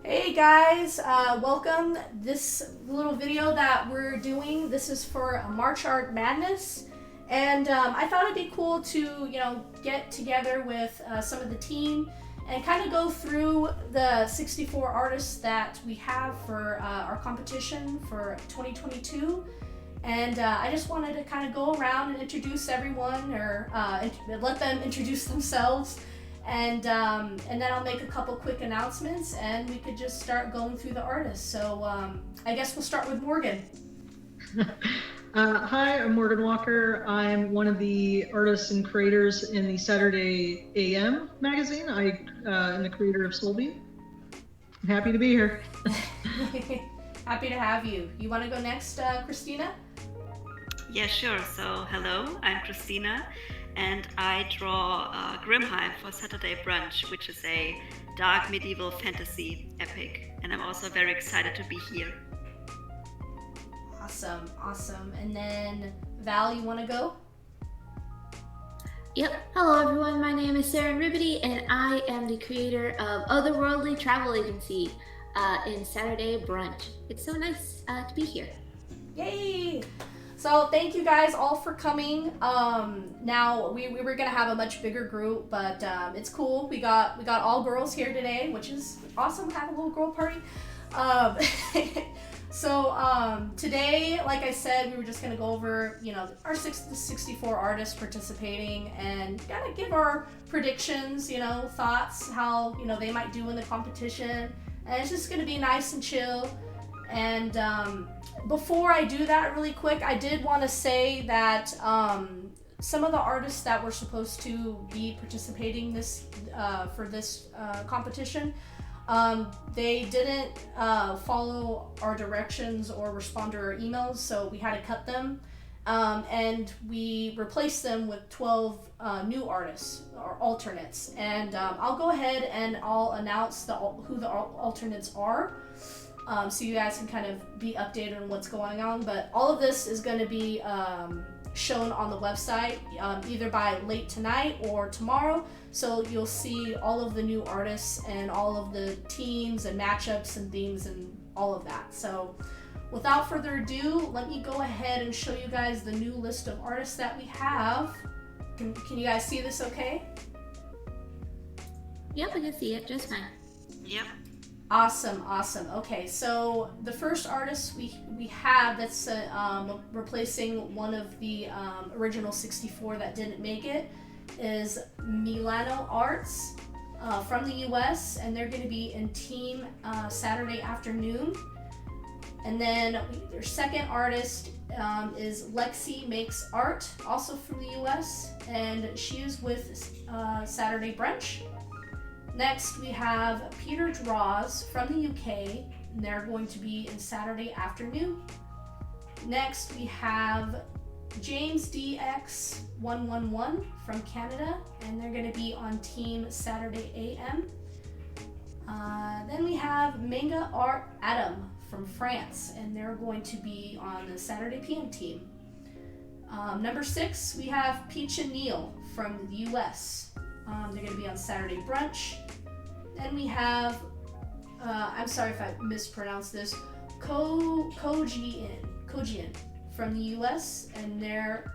Hey guys, welcome. This little video that we're doing, this is for March Art Madness. And I thought it'd be cool to, get together with some of the team and kind of go through the 64 artists that we have for our competition for 2022. And I just wanted to kind of go around and introduce everyone, or let them introduce themselves. And then I'll make a couple quick announcements, and we could just start going through the artists. So I guess we'll start with Morgan. Hi, I'm Morgan Walker. I'm one of the artists and creators in the Saturday AM magazine. I am the creator of Soulbeam. I'm happy to be here. Happy to have you. You want to go next, KRISTINA? Yeah, sure. So, hello, I'm KRISTINA, and I draw Grimheim for Saturday Brunch, which is a dark medieval fantasy epic. And I'm also very excited to be here. Awesome. And then, Val, you want to go? Yep. Hello, everyone. My name is SERENRIBBITY, and I am the creator of Otherworldly Travel Agency in Saturday Brunch. It's so nice to be here. Yay! So thank you guys all for coming. Now we were gonna have a much bigger group, but it's cool. We got all girls here today, which is awesome. Have a little girl party. So today, like I said, we were just gonna go over our 64 artists participating and kind of give our predictions, thoughts, how they might do in the competition, and it's just gonna be nice and chill. And before I do that really quick, I did want to say that some of the artists that were supposed to be participating for this competition, they didn't follow our directions or respond to our emails, so we had to cut them. And we replaced them with 12 new artists or alternates. And I'll go ahead and I'll announce who the alternates are. So you guys can kind of be updated on what's going on. But all of this is going to be shown on the website either by late tonight or tomorrow. So you'll see all of the new artists and all of the teams and matchups and themes and all of that. So without further ado, let me go ahead and show you guys the new list of artists that we have. Can you guys see this okay? Yep, I can see it just fine. Yep. Awesome. Okay, so the first artist we have that's replacing one of the original 64 that didn't make it is Milano Arts from the US, and they're going to be in team Saturday afternoon. And then their second artist is Lexie Makes Art, also from the US, and she is with Saturday Brunch. Next, we have Peter Draws from the UK, and they're going to be in Saturday afternoon. Next, we have James DX111 from Canada, and they're going to be on team Saturday AM. Then we have Manga Art Adam from France, and they're going to be on the Saturday PM team. Number 6, we have Peach and Neil from the US. They're going to be on Saturday Brunch. Then we have, I'm sorry if I mispronounced this, Kojian from the US, and they're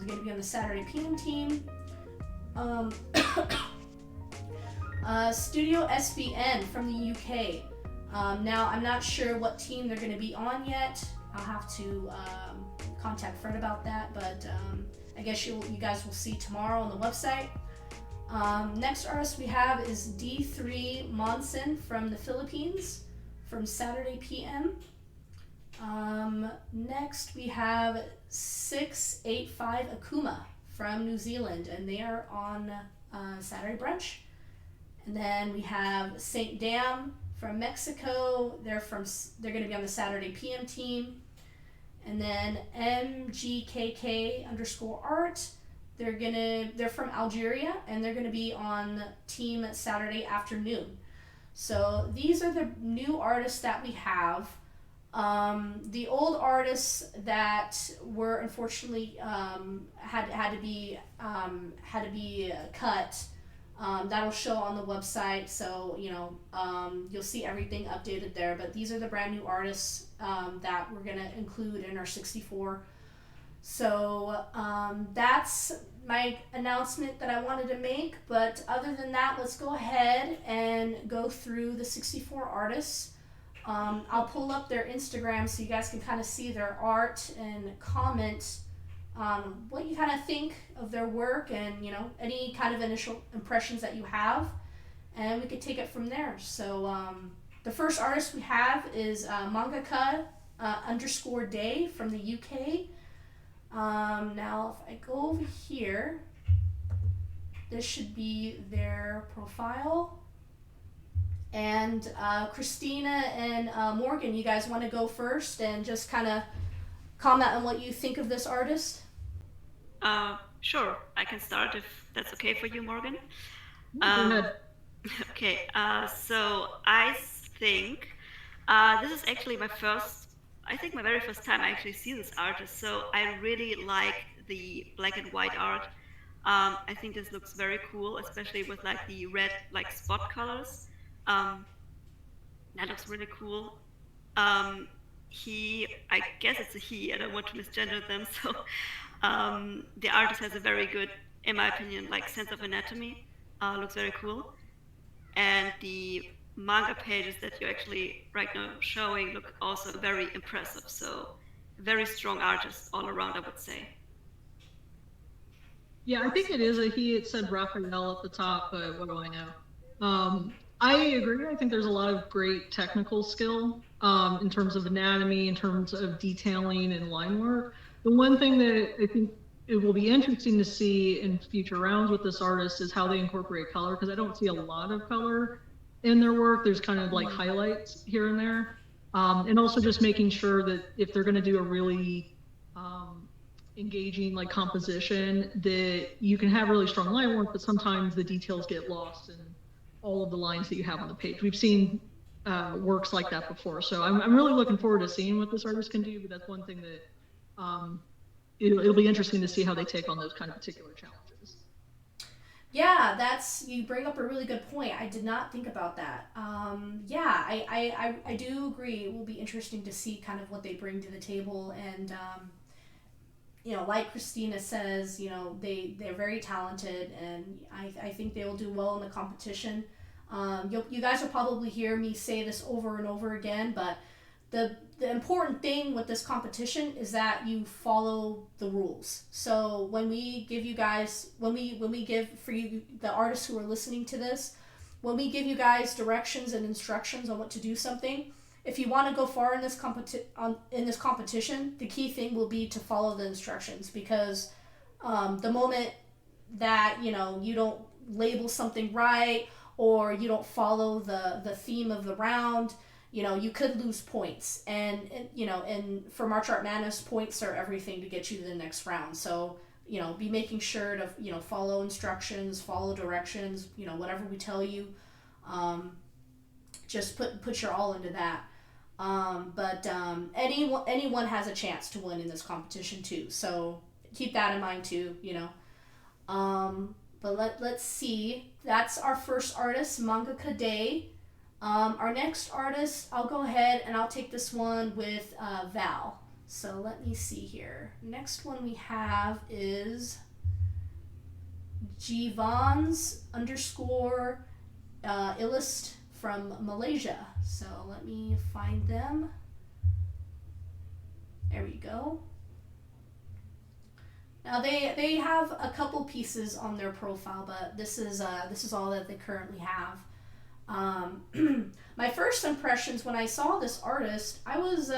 going to be on the Saturday PM team. Studio SBN from the UK. Now, I'm not sure what team they're going to be on yet. I'll have to contact Fred about that, but I guess you guys will see tomorrow on the website. Next artist we have is D3 Monson from the Philippines from Saturday PM. Next we have 685 Akuma from New Zealand, and they are on Saturday Brunch. And then we have Saint Dam from Mexico. They're going to be on the Saturday PM team. And then MGKK Underscore Art. They're from Algeria, and they're gonna be on team Saturday afternoon. So these are the new artists that we have. The old artists that were unfortunately had to be cut. That'll show on the website, so you'll see everything updated there. But these are the brand new artists that we're gonna include in our 64. So that's my announcement that I wanted to make. But other than that, let's go ahead and go through the 64 artists. I'll pull up their Instagram so you guys can kind of see their art and comment what you kind of think of their work, and any kind of initial impressions that you have, and we could take it from there. So the first artist we have is Manga Underscore Day from the UK. Now if I go over here, this should be their profile. And KRISTINA and Morgan, you guys want to go first and just kind of comment on what you think of this artist? Sure, I can start if that's okay for you, Morgan. Go ahead. Okay, so I think this is actually my very first time I actually see this artist. So I really like the black and white art. I think this looks very cool, especially with like the red like spot colors. That looks really cool. I guess it's a he, I don't want to misgender them, so the artist has a very good, in my opinion, like sense of anatomy. Looks very cool. And the manga pages that you're actually right now showing look also very impressive. So very strong artist all around, I would say. Yeah, I think it is a he. It said Raphael at the top, but what do I know? I agree. I think there's a lot of great technical skill in terms of anatomy, in terms of detailing and line work. The one thing that I think it will be interesting to see in future rounds with this artist is how they incorporate color, because I don't see a lot of color in their work. There's kind of like highlights here and there. And also just making sure that if they're going to do a really engaging like composition, that you can have really strong line work, but sometimes the details get lost in all of the lines that you have on the page. We've seen works like that before. So I'm really looking forward to seeing what this artist can do, but that's one thing that it'll be interesting to see how they take on those kind of particular challenges. Yeah, you bring up a really good point. I did not think about that. Yeah, I do agree. It will be interesting to see kind of what they bring to the table, and like KRISTINA says, they're very talented, and I think they will do well in the competition. You guys will probably hear me say this over and over again, but the important thing with this competition is that you follow the rules. So when we give you guys, when we give for you, the artists who are listening to this, when we give you guys directions and instructions on what to do something, if you want to go far in this competition, the key thing will be to follow the instructions, because the moment that you don't label something right, or you don't follow the theme of the round, you could lose points. And for March Art Madness, points are everything to get you to the next round. So be making sure to follow instructions, follow directions, whatever we tell you. Just put your all into that. But anyone has a chance to win in this competition too, so keep that in mind too. But let's see. That's our first artist, Mangaka Day. Our next artist, I'll go ahead and I'll take this one with Val. So let me see here. Next one we have is Rbn Underscore Illust from Malaysia. So let me find them. There we go. Now they have a couple pieces on their profile, but this is all that they currently have. My first impressions when I saw this artist, I was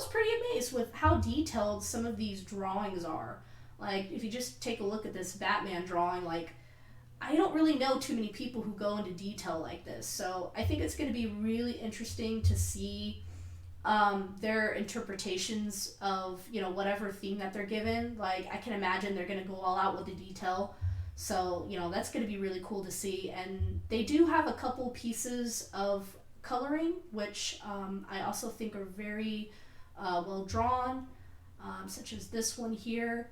pretty amazed with how detailed some of these drawings are. Like, if you just take a look at this Batman drawing, like, I don't really know too many people who go into detail like this. So I think it's going to be really interesting to see their interpretations of whatever theme that they're given. Like, I can imagine they're going to go all out with the detail. So that's going to be really cool to see. And they do have a couple pieces of coloring, which I also think are very well drawn, such as this one here.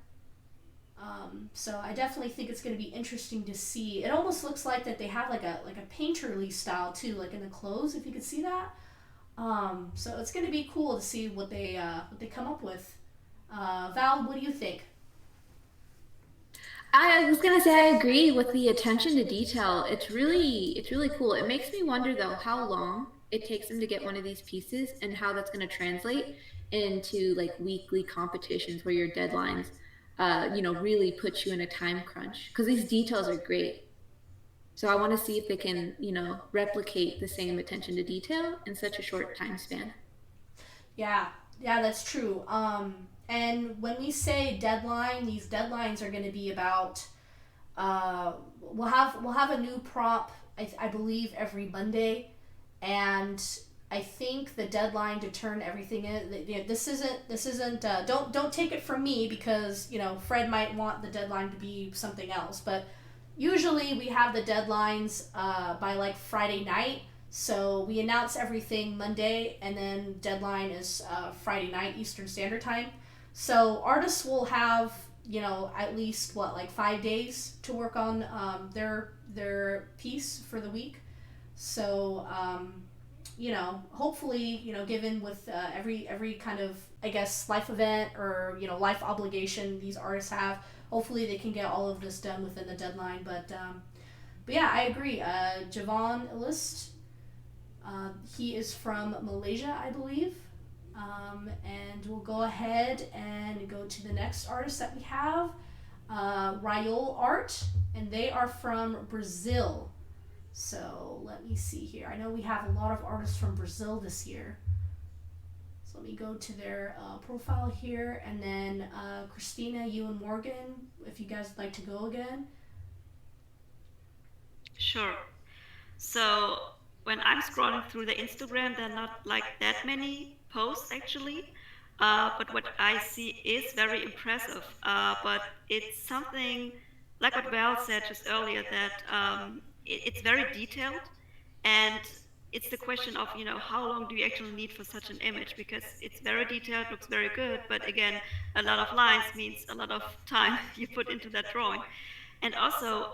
So I definitely think it's going to be interesting to see. It almost looks like that they have like a painterly style too, like in the clothes, if you could see that. So it's going to be cool to see what they come up with. Val, what do you think? I was gonna say I agree with the attention to detail. It's really cool. It makes me wonder though how long it takes them to get one of these pieces and how that's gonna translate into like weekly competitions where your deadlines really put you in a time crunch. Because these details are great. So I want to see if they can, replicate the same attention to detail in such a short time span. Yeah, yeah, that's true. And when we say deadline, these deadlines are going to be about. We'll have a new prop. I believe every Monday, and I think the deadline to turn everything in. This isn't. Don't take it from me because Fred might want the deadline to be something else, but usually we have the deadlines by like Friday night. So we announce everything Monday, and then deadline is Friday night Eastern Standard Time. So artists will have at least what, like 5 days to work on their piece for the week. So hopefully given with every kind of, I guess, life event or life obligation these artists have, hopefully they can get all of this done within the deadline. But yeah, I agree. Javon List, he is from Malaysia, I believe. And we'll go ahead and go to the next artist that we have, Rbn Art, and they are from Brazil. So let me see here. I know we have a lot of artists from Brazil this year. So let me go to their profile here, and then KRISTINA, you and Morgan, if you guys would like to go again. Sure. So when I'm scrolling through the Instagram, there are not like that many posts actually. But what I see is very impressive. But it's something like what Val said just earlier, that it's very detailed, and it's the question of how long do you actually need for such an image, because it's very detailed, looks very good, but again, a lot of lines means a lot of time you put into that drawing. And also,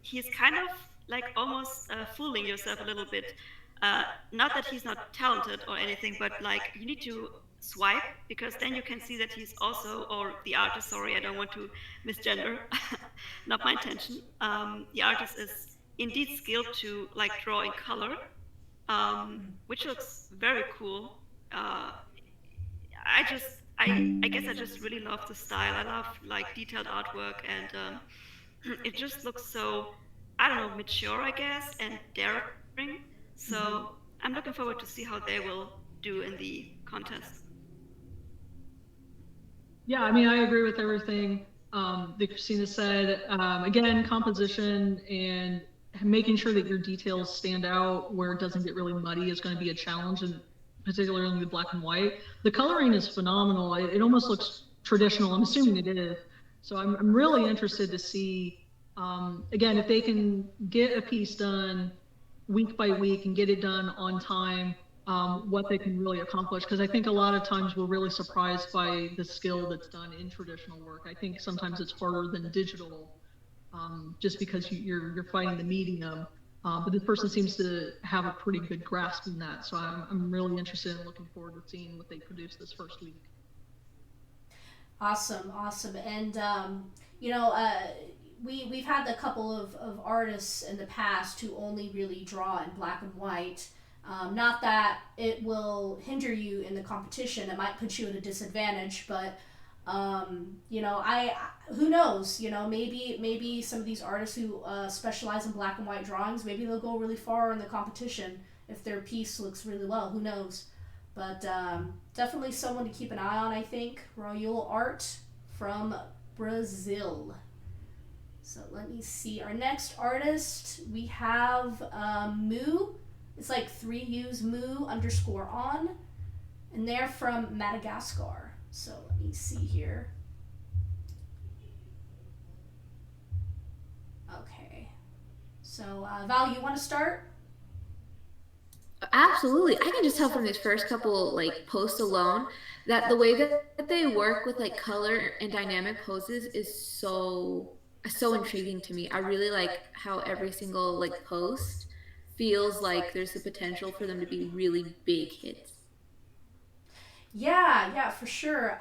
he's kind of like almost fooling yourself a little bit. Not that he's not talented or anything, but like you need to swipe, because then you can see that he's also, or the artist, sorry, I don't want to misgender, not my intention. The artist is indeed skilled to like draw in color, which looks very cool. Uh, I guess I just really love the style. I love like detailed artwork, and it just looks so, I don't know, mature, I guess, and daring. So I'm looking forward to see how they will do in the contest. Yeah, I mean, I agree with everything that KRISTINA said. Again, composition and making sure that your details stand out where it doesn't get really muddy is going to be a challenge, and particularly the black and white. The coloring is phenomenal. It almost looks traditional. I'm assuming it is. So I'm really interested to see, again, if they can get a piece done week by week and get it done on time, what they can really accomplish. Because I think a lot of times we're really surprised by the skill that's done in traditional work. I think sometimes it's harder than digital, just because you're fighting the medium. But this person seems to have a pretty good grasp in that. So I'm really interested in looking forward to seeing what they produce this first week. Awesome, awesome. And we've had a couple of artists in the past who only really draw in black and white. Not that it will hinder you in the competition; it might put you at a disadvantage. But I who knows? Maybe some of these artists who specialize in black and white drawings, maybe they'll go really far in the competition if their piece looks really well. Who knows? But definitely someone to keep an eye on, I think. Rbn Art from Brazil. So let me see. Our next artist, we have Moo. It's like 3 U's, Moo underscore on. And they're from Madagascar. So let me see here. Okay. So Val, you want to start? Absolutely. I can just tell from these first couple like posts alone that the way that they work with like color and dynamic poses is so intriguing to me. I really like how every single like post feels like there's the potential for them to be really big hits. Yeah, yeah, for sure.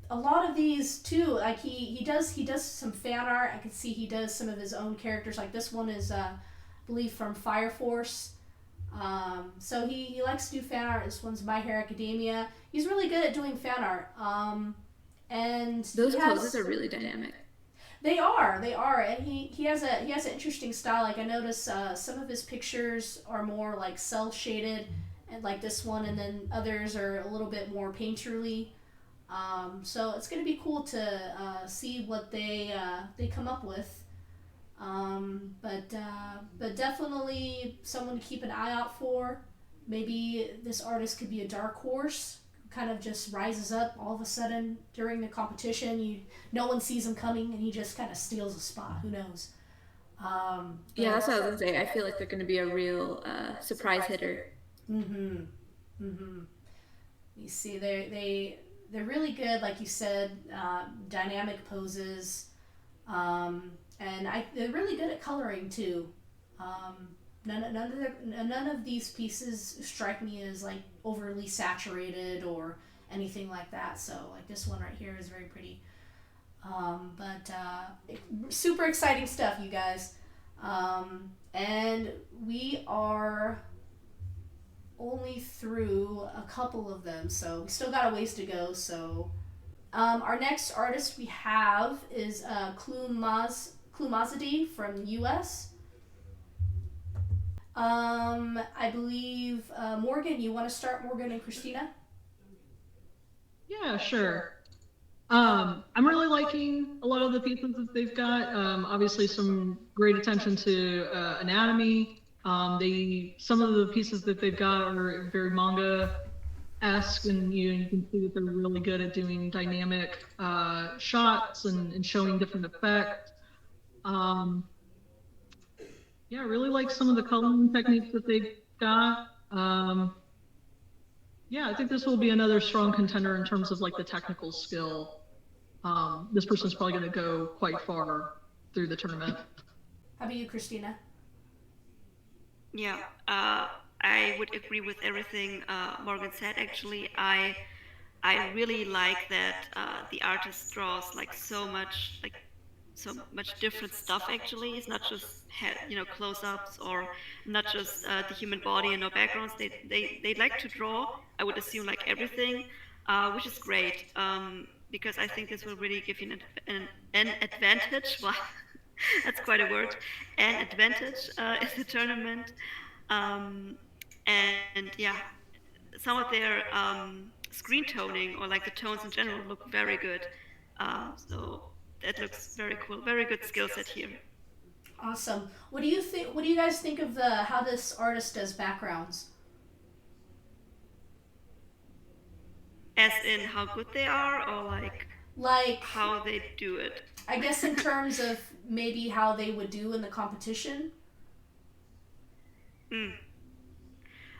A lot of these too, like he does some fan art. I can see he does some of his own characters. Like this one is, I believe, from Fire Force. So he likes to do fan art. This one's My Hero Academia. He's really good at doing fan art. And he Those poses has are really dynamic. they are, and he has an interesting style. Like I notice some of his pictures are more like cell shaded, and like this one, and then others are a little bit more painterly. So it's gonna be cool to see what they come up with. But definitely someone to keep an eye out for. Maybe this artist could be a dark horse, kind of just rises up all of a sudden during the competition. No one sees him coming, and he just kind of steals a spot. Who knows? Yeah, But that's what I was gonna say. I feel like they're gonna be a real surprise hitter. mm-hmm, mm-hmm. You see, they're really good, like you said, dynamic poses. And they're really good at coloring too. Um, none of these pieces strike me as like overly saturated or anything like that. So like this one right here is very pretty. But super exciting stuff, you guys. And we are only through a couple of them, so we still got a ways to go. So our next artist we have is Klumazadi from the US. I believe Morgan, you want to start, Morgan and Christina? Yeah, sure. I'm really liking a lot of the pieces that they've got. Obviously, some great attention to anatomy. Some of the pieces that they've got are very manga-esque, and you can see that they're really good at doing dynamic shots and showing different effects. Um, yeah, I really like some of the coloring techniques that they've got. Yeah, I think this will be another strong contender in terms of like the technical skill. This person's probably going to go quite far through the tournament. How about you, Christina? Yeah, I would agree with everything Morgan said. Actually, I really like that the artist draws like so much different stuff. Actually, it's not just close-ups, or not just the human body and no backgrounds. They like to draw, I would assume, like everything, which is great, because I think this will really give you an advantage. Well, that's quite a word. An advantage in the tournament. um, and yeah, some of their screen toning, or like the tones in general, look very good. So that looks very cool. Very good skill set here. Awesome. What do you think? What do you guys think of the how this artist does backgrounds? As in how good they are, or like Like, how they do it. I guess in terms of maybe how they would do in the competition. Mm.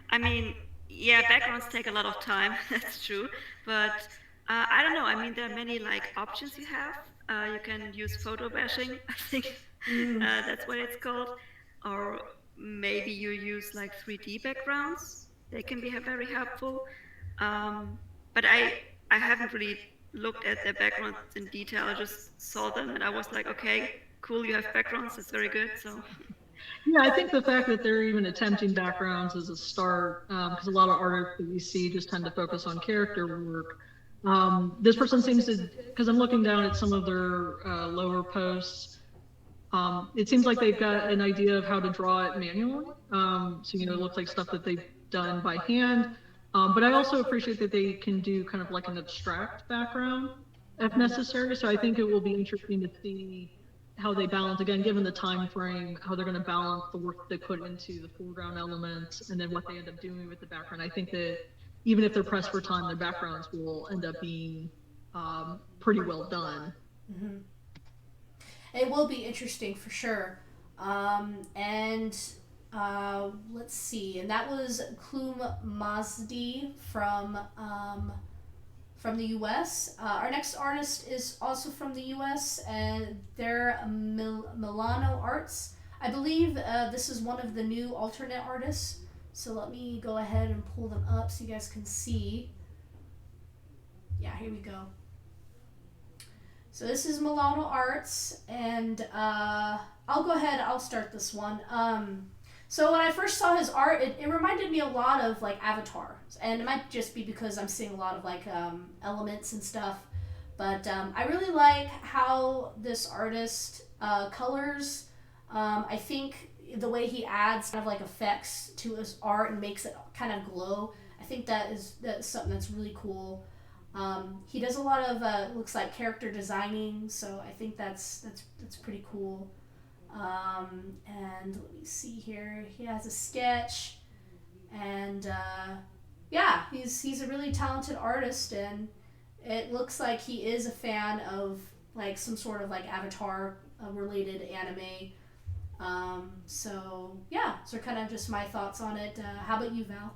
I mean, yeah, backgrounds take a lot of time. That's true, but I don't know. I mean, there are many like options you have. You can use photo bashing, I think Mm. that's what it's called, or maybe you use like 3D backgrounds. They can be very helpful. Um, but I haven't really looked at their backgrounds in detail. I just saw them and I was like, okay, cool. You have backgrounds. That's very good. So Yeah, I think the fact that they're even attempting backgrounds is a start, because a lot of artists that we see just tend to focus on character work. This person seems to, because I'm looking down at some of their lower posts, it seems like they've got an idea of how to draw it manually. So, it looks like stuff that they've done by hand. But I also appreciate that they can do kind of like an abstract background if necessary. So I think it will be interesting to see how they balance, again, given the time frame, how they're going to balance the work they put into the foreground elements and then what they end up doing with the background. I think that even if they're pressed for time, their backgrounds will end up being pretty well done. Mm-hmm. It will be interesting for sure. And Let's see, and that was Klum Mazdi from the U.S. Our next artist is also from the U.S. and they're Milano Arts. I believe this is one of the new alternate artists. So let me go ahead and pull them up so you guys can see. Yeah, here we go. So this is Milano Arts, and I'll go ahead. I'll start this one. So when I first saw his art, it reminded me a lot of like Avatar, and it might just be because I'm seeing a lot of like elements and stuff. But I really like how this artist colors. I think the way he adds kind of like effects to his art and makes it kind of glow. I think that's something that's really cool. He does a lot of looks like character designing, so I think that's pretty cool. And let me see here. He has a sketch, and yeah, he's a really talented artist, and it looks like he is a fan of like some sort of like Avatar related anime. So yeah, so kind of just my thoughts on it. How about you, Val?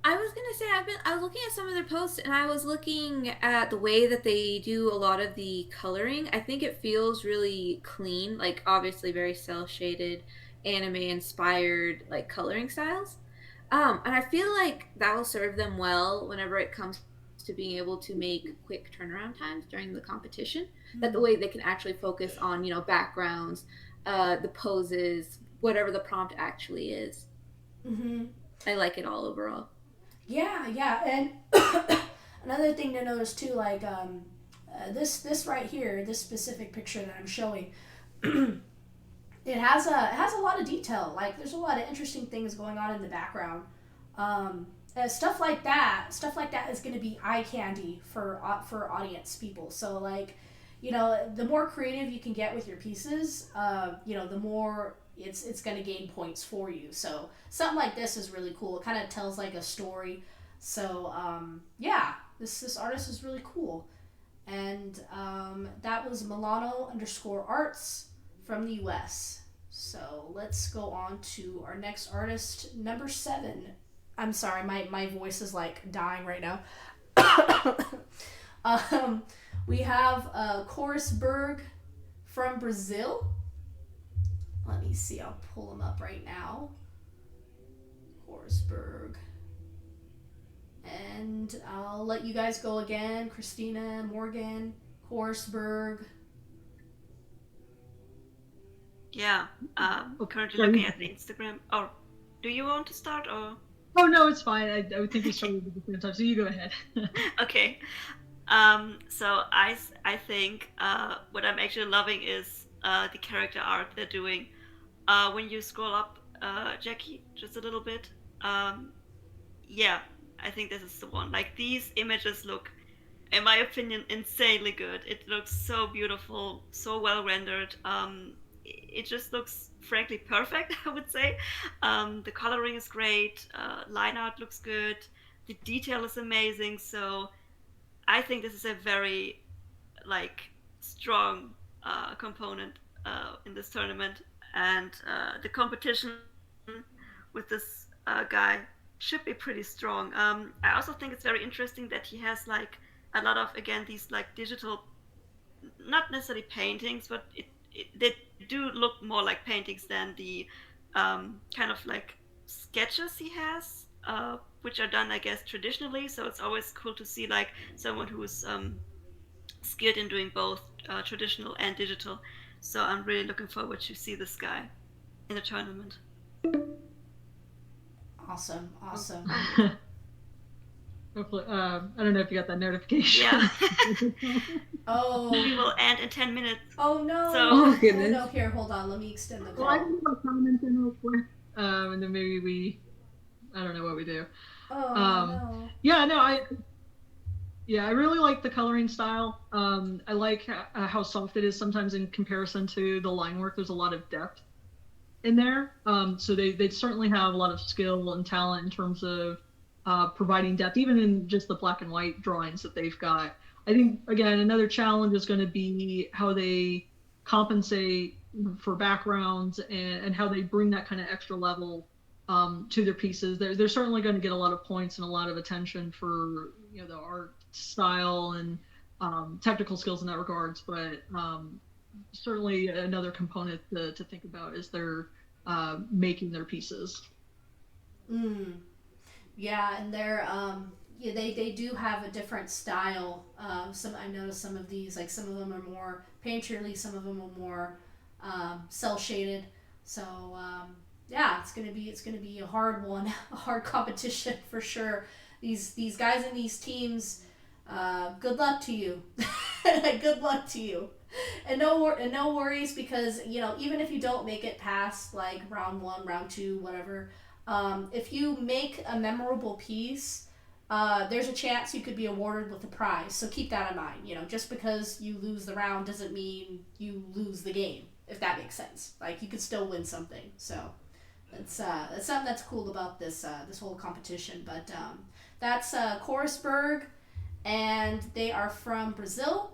I was gonna say I was looking at some of their posts and I was looking at the way that they do a lot of the coloring. I think it feels really clean, like obviously very cel shaded, anime inspired like coloring styles. And I feel like that will serve them well whenever it comes to being able to make quick turnaround times during the competition. That the way they can actually focus on, backgrounds, the poses, whatever the prompt actually is. Mm-hmm. I like it all overall. Yeah, and another thing to notice too, like this right here, this specific picture that I'm showing, it has a lot of detail. Like there's a lot of interesting things going on in the background. Stuff like that is going to be eye candy for audience people. So like, the more creative you can get with your pieces, the more it's going to gain points for you. So something like this is really cool. It kind of tells like a story. So yeah, this artist is really cool. And that was Milano Underscore Arts from the US. So let's go on to our next artist, number 7. I'm sorry, my voice is like dying right now. We have Korsberg from Brazil. Let me see, I'll pull him up right now. Korsberg. And I'll let you guys go again. Kristina, Morgan, Korsberg. Yeah, currently looking at the Instagram. Or do you want to start or? Oh no, it's fine. I would think we started at the same time, so you go ahead. Okay. So I think what I'm actually loving is the character art they're doing. When you scroll up, Jackie, just a little bit, yeah, I think this is the one. Like these images look, in my opinion, insanely good. It looks so beautiful, so well rendered. It just looks frankly perfect, I would say. The coloring is great. Line art looks good. The detail is amazing. So I think this is a very strong component in this tournament, and the competition with this guy should be pretty strong. I also think it's very interesting that he has like a lot of, again, these like digital, not necessarily paintings, but they do look more like paintings than the kind of like sketches he has, which are done, I guess, traditionally. So it's always cool to see like someone who is skilled in doing both traditional and digital. So I'm really looking forward to see this guy in the tournament. Awesome. Hopefully, I don't know if you got that notification. Yeah. Oh. We will end in 10 minutes. Oh no. So, oh goodness. Oh no, here, hold on. Let me extend the call. Well, I can put comments in real quick, and then maybe I don't know what we do. Oh no. Yeah, no, I really like the coloring style. I like how soft it is sometimes in comparison to the line work. There's a lot of depth in there. So they certainly have a lot of skill and talent in terms of providing depth, even in just the black and white drawings that they've got. I think, again, another challenge is going to be how they compensate for backgrounds and how they bring that kind of extra level to their pieces. They're certainly going to get a lot of points and a lot of attention for the art style and technical skills in that regards. But certainly another component to think about is their making their pieces. Yeah, and they're they do have a different style. I noticed some of these, like some of them are more painterly, some of them are more cell shaded. So yeah, it's gonna be a hard one, a hard competition for sure. These guys in these teams, good luck to you. Good luck to you. And no worries, because even if you don't make it past like round 1, round 2, whatever, if you make a memorable piece, there's a chance you could be awarded with a prize. So keep that in mind. Just because you lose the round doesn't mean you lose the game, if that makes sense. Like, you could still win something. So that's something that's cool about this whole competition. But that's Korisberg, and they are from Brazil.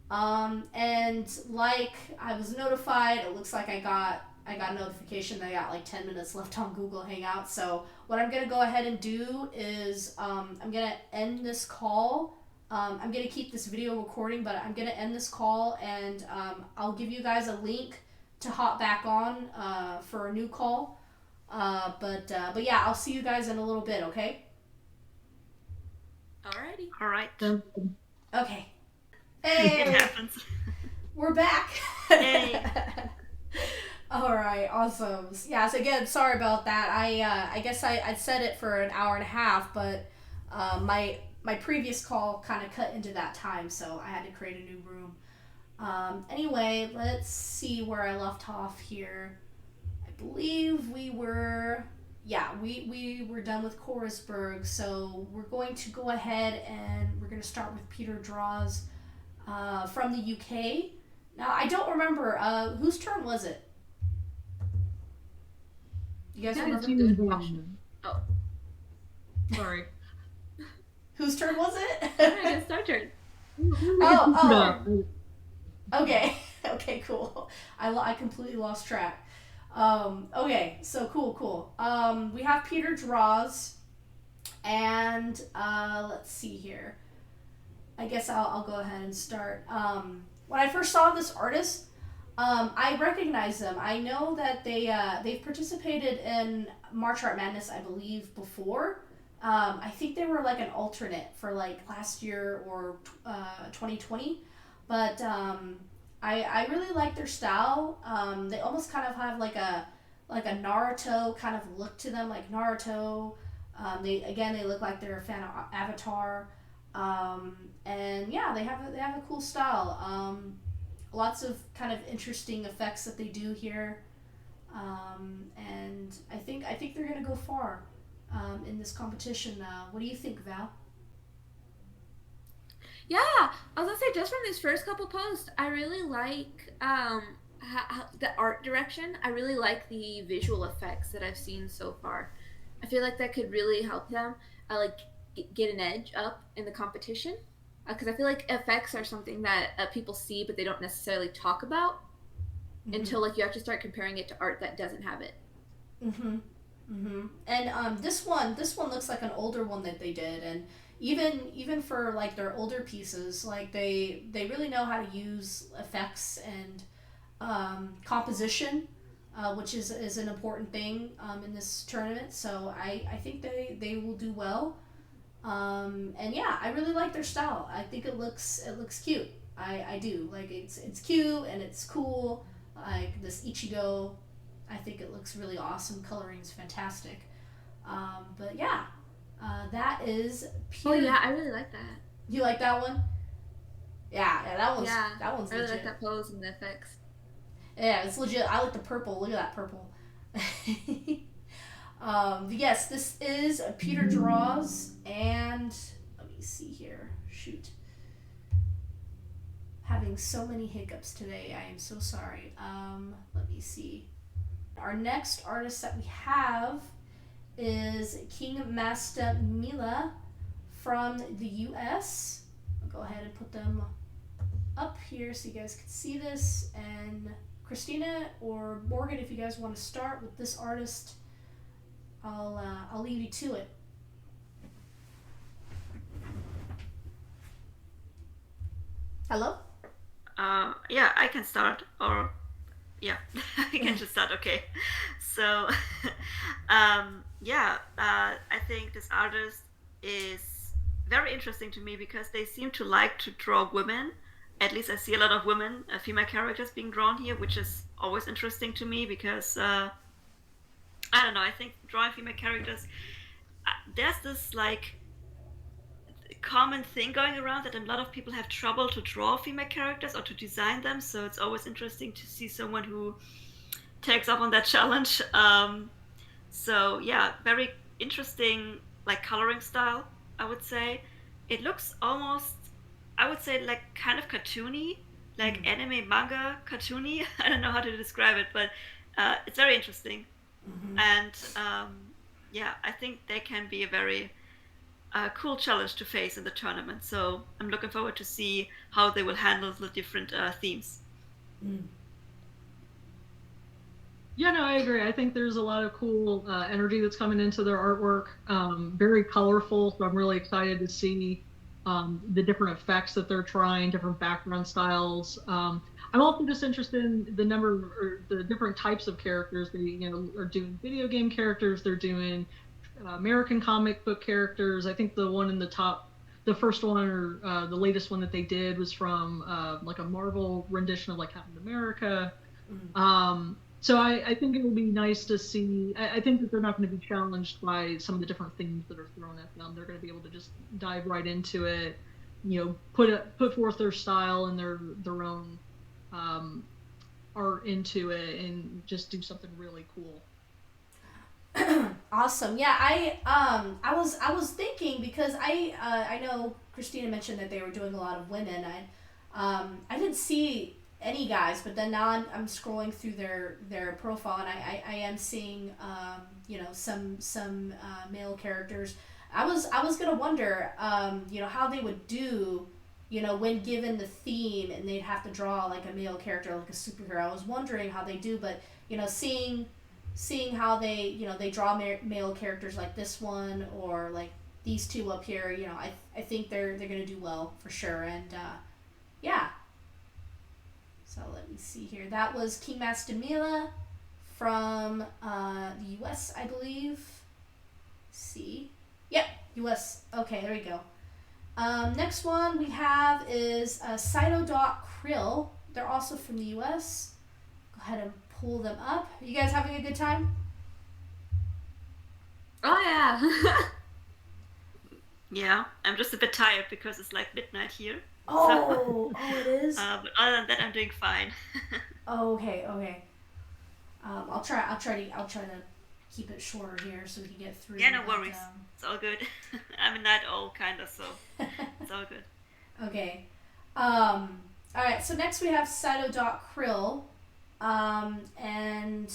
And like I was notified, it looks like I got a notification that I got like 10 minutes left on Google Hangouts. So what I'm going to go ahead and do is I'm going to end this call. I'm going to keep this video recording, but I'm going to end this call, and I'll give you guys a link to hop back on for a new call. But yeah, I'll see you guys in a little bit, okay? Alrighty. All right. Okay. Hey! It happens. We're back! Hey! Alright, awesome. Yeah, so again, sorry about that. I guess I set it for an hour and a half, but my previous call kind of cut into that time, so I had to create a new room. Anyway, let's see where I left off here. I believe we were done with Korisberg, so we're going to go ahead and we're going to start with Peter Draws from the UK. Now, I don't remember, whose turn was it? You guys remember? Good question. Oh. Sorry. Whose turn was it? Alright, it's our turn. Oh. Okay. Okay, cool. I completely lost track. Okay, so cool. We have Peter Draws, and let's see here. I guess I'll go ahead and start. When I first saw this artist, I recognize them. I know that they've participated in March Art Madness, I believe, before. I think they were like an alternate for like last year or 2020, but I really like their style. They almost kind of have like a Naruto kind of look to them, like Naruto. They look like they're a fan of Avatar, and yeah, they have a cool style. Lots of kind of interesting effects that they do here, and I think they're gonna go far in this competition. What do you think, Val? Yeah, I was gonna say, just from these first couple posts, I really like the art direction. I really like the visual effects that I've seen so far. I feel like that could really help them get an edge up in the competition, because I feel like effects are something that people see but they don't necessarily talk about until like you actually start comparing it to art that doesn't have it. And this one looks like an older one that they did, and even for like their older pieces, like they really know how to use effects and composition, which is an important thing in this tournament. So I think they will do well. And yeah, I really like their style. I think it looks cute. I do. Like, it's cute and it's cool. Like this Ichigo, I think it looks really awesome. Coloring is fantastic. But yeah, that is Peter. Oh yeah, I really like that. You like that one? Yeah, that one's I really legit. like that pose and the effects. Yeah, it's legit. I like the purple. Look at that purple. Yes, this is Peter Draws, and let me see here. Shoot. Having so many hiccups today. I am so sorry. Let me see. Our next artist that we have is King Master Mila from the US. I'll go ahead and put them up here so you guys can see this, and Kristina or Morgan, if you guys want to start with this artist, I'll leave you to it. Hello? Yeah, I can start, or yeah, I can just start. Okay, so yeah, I think this artist is very interesting to me because they seem to like to draw women. At least I see a lot of women, female characters being drawn here, which is always interesting to me because I don't know. I think drawing female characters, there's this like common thing going around that a lot of people have trouble to draw female characters or to design them. So it's always interesting to see someone who takes up on that challenge. So yeah, very interesting like coloring style, I would say. It looks almost, I would say, like kind of cartoony, like anime manga cartoony. I don't know how to describe it, but it's very interesting. And yeah, I think they can be a very cool challenge to face in the tournament. So I'm looking forward to see how they will handle the different themes. Yeah, no, I agree. I think there's a lot of cool energy that's coming into their artwork. Very colorful, so I'm really excited to see the different effects that they're trying, different background styles. I'm also just interested in the number or the different types of characters. They, are doing video game characters. They're doing American comic book characters. I think the one in the top, the first one or the latest one that they did was from like a Marvel rendition of like Captain America. So I think it will be nice to see. I think that they're not going to be challenged by some of the different themes that are thrown at them. They're going to be able to just dive right into it, put forth their style and their own art into it, and just do something really cool. Awesome. Yeah, I was thinking because I know Kristina mentioned that they were doing a lot of women. I didn't see any guys, but then now I'm scrolling through their profile and I am seeing some male characters. I was gonna wonder how they would do when given the theme and they'd have to draw like a male character like a superhero. I was wondering how they do, but seeing how they draw male characters like this one or like these two up here, I think they're gonna do well for sure. And yeah. So let me see here. That was King Master Mila from the U.S., I believe. See, yep, U.S. Okay, there we go. Next one we have is Cytodot Krill. They're also from the U.S. Go ahead and pull them up. Are you guys having a good time? Oh yeah. Yeah, I'm just a bit tired because it's like midnight here. Oh, it is. But other than that, I'm doing fine. Oh, okay. I'll try to keep it shorter here so we can get through. Yeah, no worries. It's all good. I'm a night owl kind of, so it's all good. Okay. All right. So next we have Cytodot Krill, and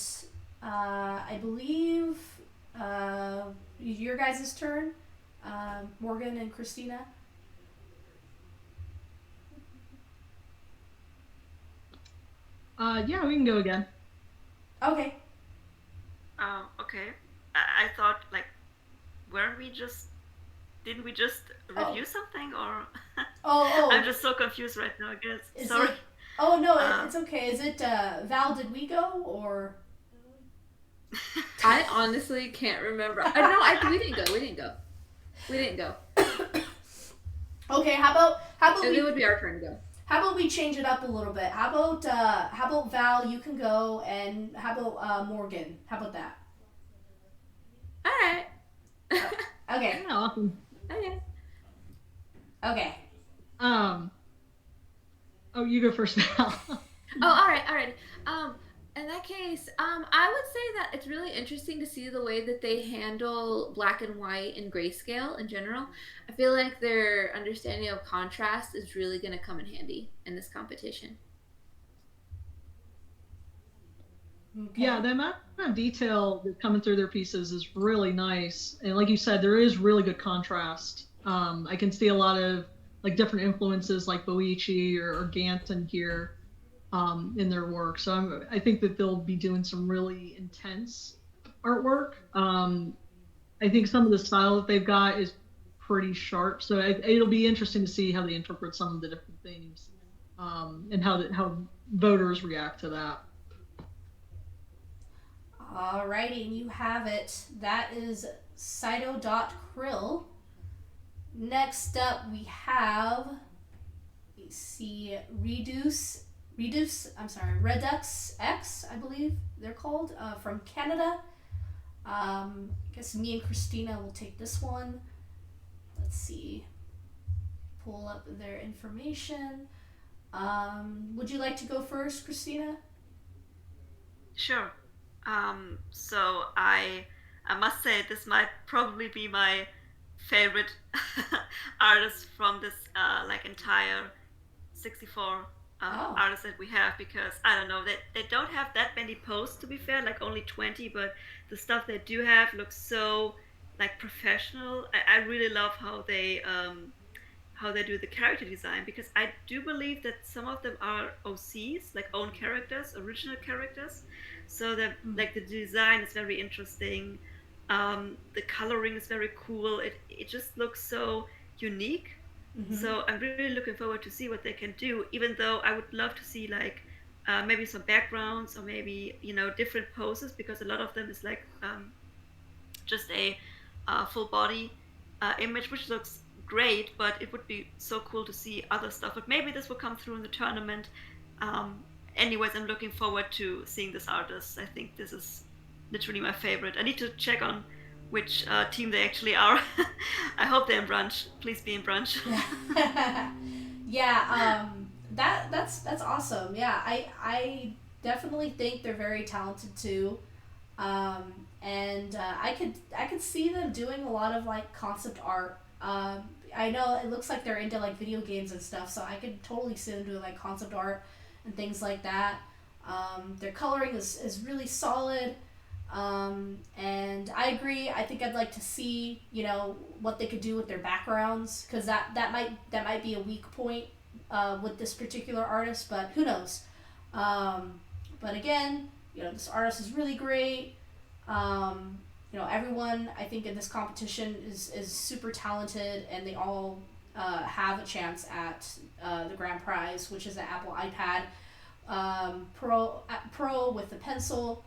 I believe your guys' turn, Morgan and Kristina. Yeah, we can go again. Okay. Okay. I thought like, didn't we just review something or? Oh. I'm just so confused right now. I guess. Sorry. Oh no, it's okay. Is it Val? Did we go or? I honestly can't remember. No, we didn't go. Okay, how about and it would be our turn to go. How about we change it up a little bit? How about Val, you can go, and how about Morgan? How about that? All right. Okay. Yeah, awesome. Okay. Oh, you go first now. All right. In that case, I would say that it's really interesting to see the way that they handle black and white and grayscale in general. I feel like their understanding of contrast is really going to come in handy in this competition. Okay. Yeah, the amount of detail that's coming through their pieces is really nice. And like you said, there is really good contrast. I can see a lot of like different influences like Boichi or Gant in here. in their work. So I think that they'll be doing some really intense artwork. I think some of the style that they've got is pretty sharp. So it'll be interesting to see how they interpret some of the different themes, and how voters react to that. Alrighty, and you have it. That is Saito.krill. Next up, we have, let me see, Redux X, I believe they're called, from Canada. I guess me and Christina will take this one. Let's see. Pull up their information. Would you like to go first, Christina? Sure. So I must say this might probably be my favorite artist from this like entire 64 artists that we have, because I don't know, they don't have that many posts, to be fair, like only 20, but the stuff they do have looks so like professional. I really love how they do the character design, because I do believe that some of them are OCs, like own characters, original characters. So that like the design is very interesting. The coloring is very cool. It just looks so unique. Mm-hmm. So I'm really looking forward to see what they can do, even though I would love to see like maybe some backgrounds, or maybe, you know, different poses, because a lot of them is like just a full body image, which looks great, but it would be so cool to see other stuff. But maybe this will come through in the tournament. Anyways, I'm looking forward to seeing this artist. I think this is literally my favorite. I need to check on which team they actually are. I hope they're in brunch. Please be in brunch. Yeah, that's awesome. Yeah, I definitely think they're very talented too. And I could see them doing a lot of like concept art. I know it looks like they're into like video games and stuff, so I could totally see them doing like concept art and things like that. Their coloring is really solid. And I agree. I think I'd like to see, you know, what they could do with their backgrounds, because that might be a weak point with this particular artist, but who knows. But again, you know, this artist is really great. You know, everyone I think in this competition is super talented, and they all have a chance at the grand prize, which is an Apple iPad Pro with the pencil.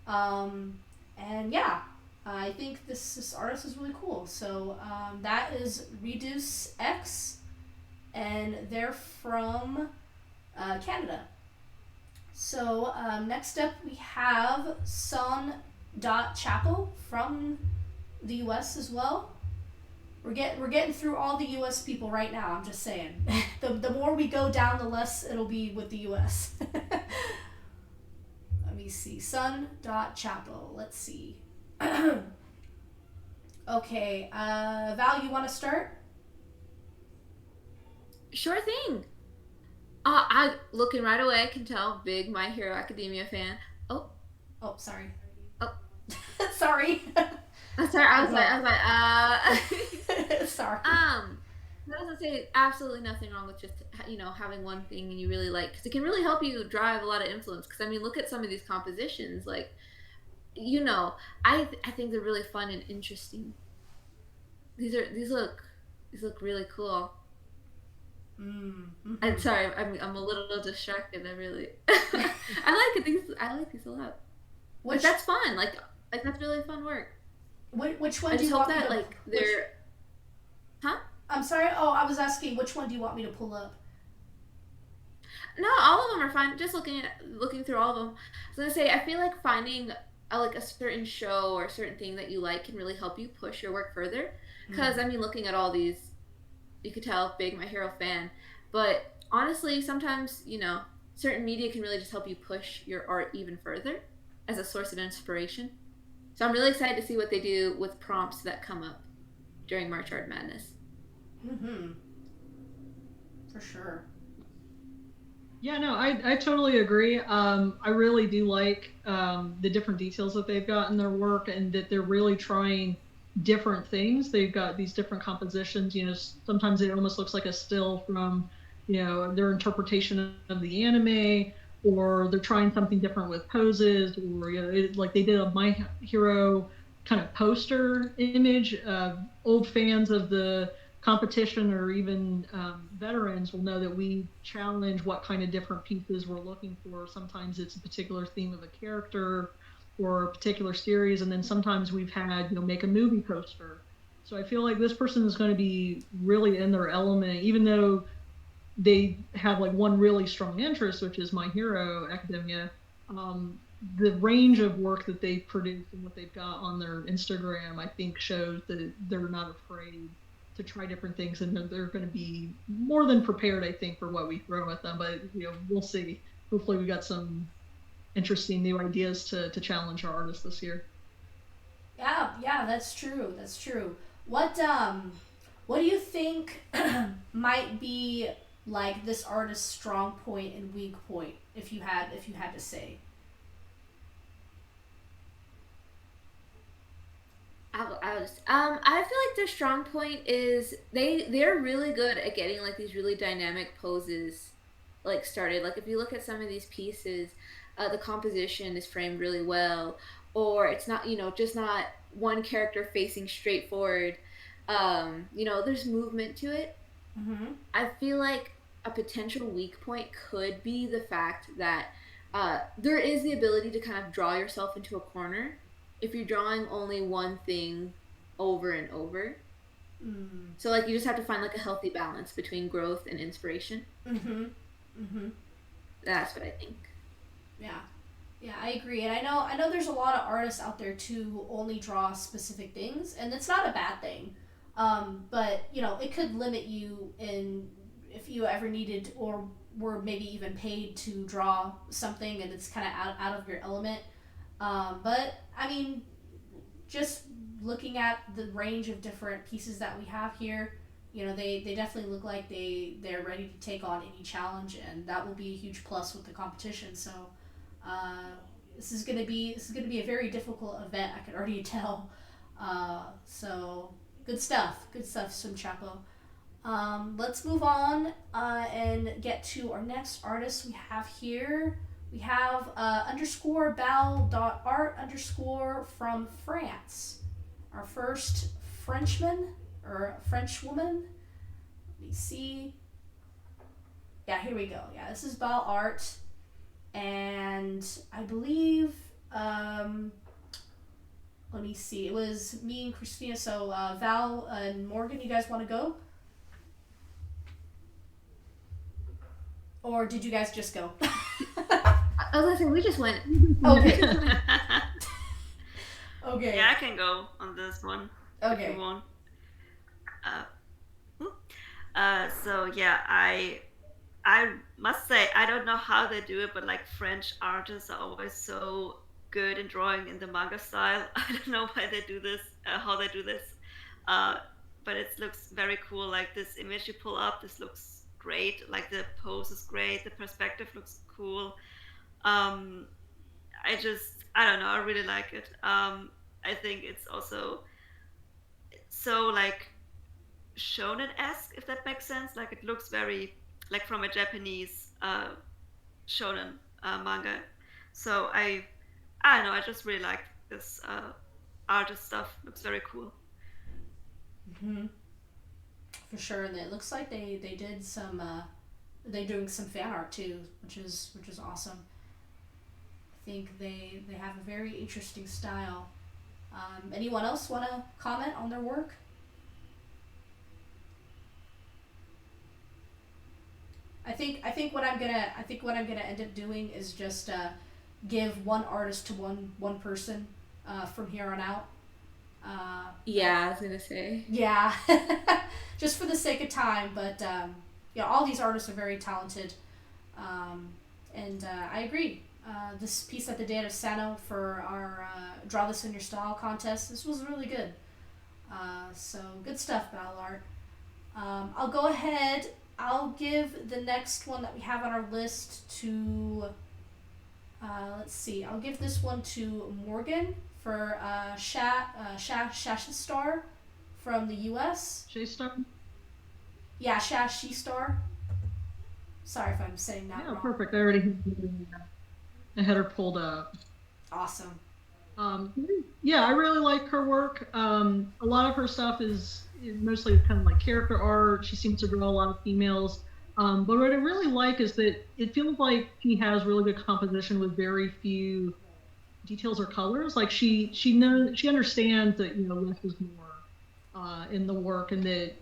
And yeah, I think this artist is really cool. So that is Reduce X, and they're from Canada. So next up we have Son.Chapel from the US as well. We're getting through all the US people right now, I'm just saying. The more we go down, the less it'll be with the US. Let me see. Son.Chapel. Let's see. Okay. Val, you want to start? Sure thing. I looking right away, I can tell, big My Hero Academia fan. Oh, sorry. Oh, sorry. I'm sorry. I was like, sorry. That doesn't say absolutely nothing wrong with just, you know, having one thing and you really like, because it can really help you drive a lot of influence. Because I mean, look at some of these compositions, like, you know, I think they're really fun and interesting. These look really cool. Mm-hmm. I'm sorry, I'm a little distracted. I really I like these a lot. Like, that's fun. Like that's really fun work. Which one I do just you hope want that me to, like they're Huh? I'm sorry. Oh, I was asking which one do you want me to pull up? No, all of them are fine. Just looking through all of them. I was gonna say, I feel like finding like a certain show or a certain thing that you like can really help you push your work further. Because I mean, looking at all these, you could tell big My Hero fan. But honestly, sometimes, you know, certain media can really just help you push your art even further as a source of inspiration. So I'm really excited to see what they do with prompts that come up during March Art Madness. For sure. Yeah, no, I totally agree. I really do like the different details that they've got in their work, and that they're really trying different things. They've got these different compositions. You know, sometimes it almost looks like a still from, you know, their interpretation of the anime, or they're trying something different with poses, or like they did a My Hero kind of poster image. Old fans of the competition or even veterans will know that we challenge what kind of different pieces we're looking for. Sometimes it's a particular theme of a character or a particular series, and then sometimes we've had make a movie poster. So I feel like this person is going to be really in their element, even though they have like one really strong interest, which is My Hero Academia. The range of work that they produce and what they've got on their Instagram, I think, shows that they're not afraid to try different things, and they're going to be more than prepared, I think, for what we throw at them. But we'll see. Hopefully, we got some interesting new ideas to challenge our artists this year. Yeah, that's true. That's true. What do you think might be like this artist's strong point and weak point, if you had to say? I feel like their strong point is they're really good at getting like these really dynamic poses like started. Like if you look at some of these pieces, the composition is framed really well, or it's not just not one character facing straight forward. There's movement to it. Mm-hmm. I feel like a potential weak point could be the fact that there is the ability to kind of draw yourself into a corner if you're drawing only one thing over and over. Mm. So like you just have to find like a healthy balance between growth and inspiration. Mm-hmm. Mm-hmm. That's what I think. Yeah. Yeah, I agree. And I know there's a lot of artists out there too who only draw specific things, and it's not a bad thing. But it could limit you in if you ever needed or were maybe even paid to draw something and it's kind of out of your element. But I mean, just looking at the range of different pieces that we have here, they definitely look like they're ready to take on any challenge, and that will be a huge plus with the competition. So uh, this is gonna be a very difficult event. I can already tell. So good stuff, Swim Chapo. Let's move on and get to our next artist we have here. We have underscore bal dot art underscore from France. Our first Frenchman or French woman. Let me see. Yeah, here we go. Yeah, this is Bal Art. And I believe, let me see. It was me and Christina. So Val and Morgan, you guys want to go? Or did you guys just go? I was gonna say we just went. Okay. Okay. Yeah, I can go on this one. Okay. If you want. So yeah, I must say I don't know how they do it, but like French artists are always so good in drawing in the manga style. I don't know why they do this, how they do this, but it looks very cool. Like this image you pull up, this looks great. Like the pose is great, the perspective looks cool. Um, I don't know, I really like it. I think it's also so like shonen-esque, if that makes sense. Like it looks very like from a Japanese shonen manga. So I don't know, I just really like this artist stuff. Looks very cool. Hmm. For sure, and it looks like they did some they're doing some fan art too, which is awesome. I think they have a very interesting style. Anyone else want to comment on their work? I think what I'm gonna end up doing is just give one artist to one person from here on out. Yeah, I was gonna say. Yeah, just for the sake of time. But all these artists are very talented, and I agree. This piece that they did of Sano for our Draw This in Your Style contest, this was really good. So good stuff, Battle Art. I'll go ahead. I'll give the next one that we have on our list to. Let's see. I'll give this one to Morgan for Shashestar from the U.S. Shashestar? Yeah, Shashestar. Sorry if I'm saying that wrong. Perfect. I already had her pulled up. Awesome. I really like her work. A lot of her stuff is mostly kind of like character art. She seems to draw a lot of females. But what I really like is that it feels like she has really good composition with very few details or colors. Like she understands that less is more in the work, and that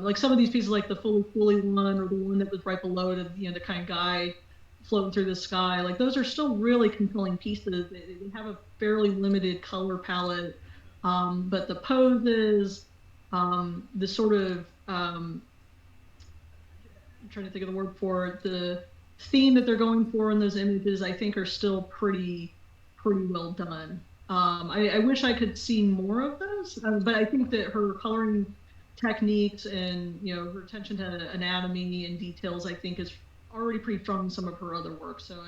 like some of these pieces, like the fully one or the one that was right below it, the kind of guy floating through the sky, like those are still really compelling pieces. They have a fairly limited color palette, but the poses, the sort of I'm trying to think of the word for it, the theme that they're going for in those images, I think are still pretty well done. I wish I could see more of those, but I think that her coloring techniques and her attention to anatomy and details, I think, is already pretty strong in some of her other work. So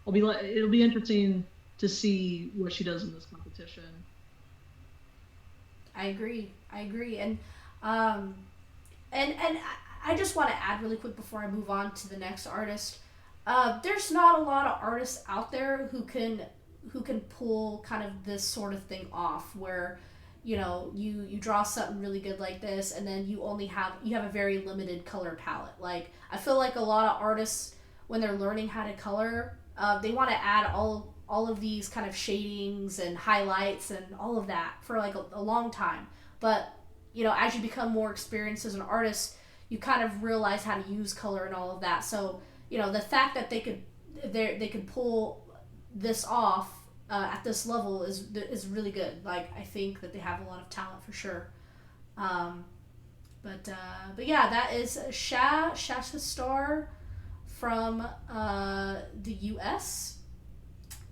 it'll be interesting to see what she does in this competition. I agree, and I just want to add really quick before I move on to the next artist. There's not a lot of artists out there who can pull kind of this sort of thing off, where you draw something really good like this, and then you have a very limited color palette. Like, I feel like a lot of artists, when they're learning how to color, they want to add all of these kind of shadings and highlights and all of that for like a long time. But as you become more experienced as an artist, you kind of realize how to use color and all of that. So the fact that they could pull this off at this level is really good. Like, I think that they have a lot of talent for sure. But yeah, that is Shashestar from the US.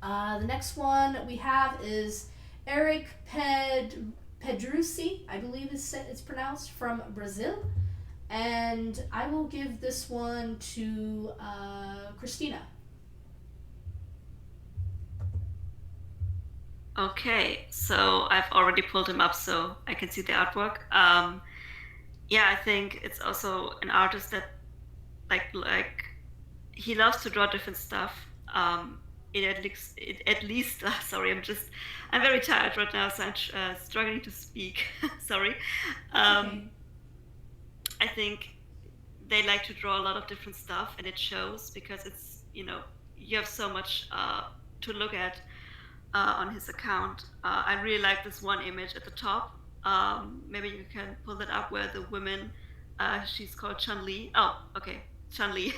The next one we have is Eric Pedrosi, I believe it's pronounced, from Brazil. And I will give this one to KRISTINA. Okay, so I've already pulled him up so I can see the artwork. I think it's also an artist that like he loves to draw different stuff. At least sorry, I'm very tired right now, so I'm struggling to speak. Sorry. Okay. I think they like to draw a lot of different stuff, and it shows, because it's you have so much to look at on his account. I really like this one image at the top. Maybe you can pull that up, where the woman, she's called Chun-Li. Oh, okay, Chun-Li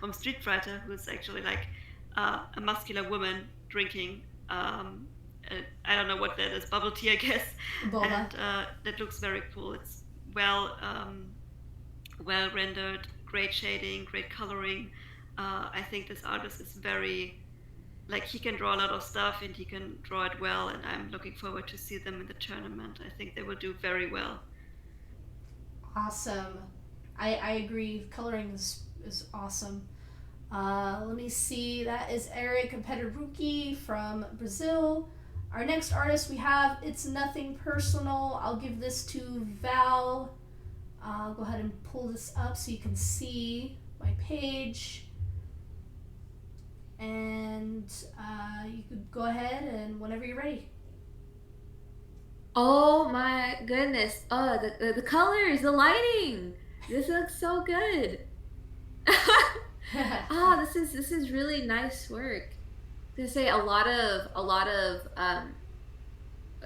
from Street Fighter, who's actually like a muscular woman drinking, I don't know what that is, bubble tea, I guess. Boba. And that looks very cool. It's well rendered, great shading, great coloring. I think this artist is very, like, he can draw a lot of stuff and he can draw it well, and I'm looking forward to see them in the tournament. I think they will do very well. Awesome. I agree. Coloring is awesome. Let me see. That is Eric Pedrosi from Brazil. Our next artist we have, It's Nothing Personal. I'll give this to Val. I'll go ahead and pull this up so you can see my page. And you could go ahead and whenever you're ready. Oh my goodness. Oh, the colors, the lighting. This looks so good. Oh, this is really nice work. I was gonna say a lot of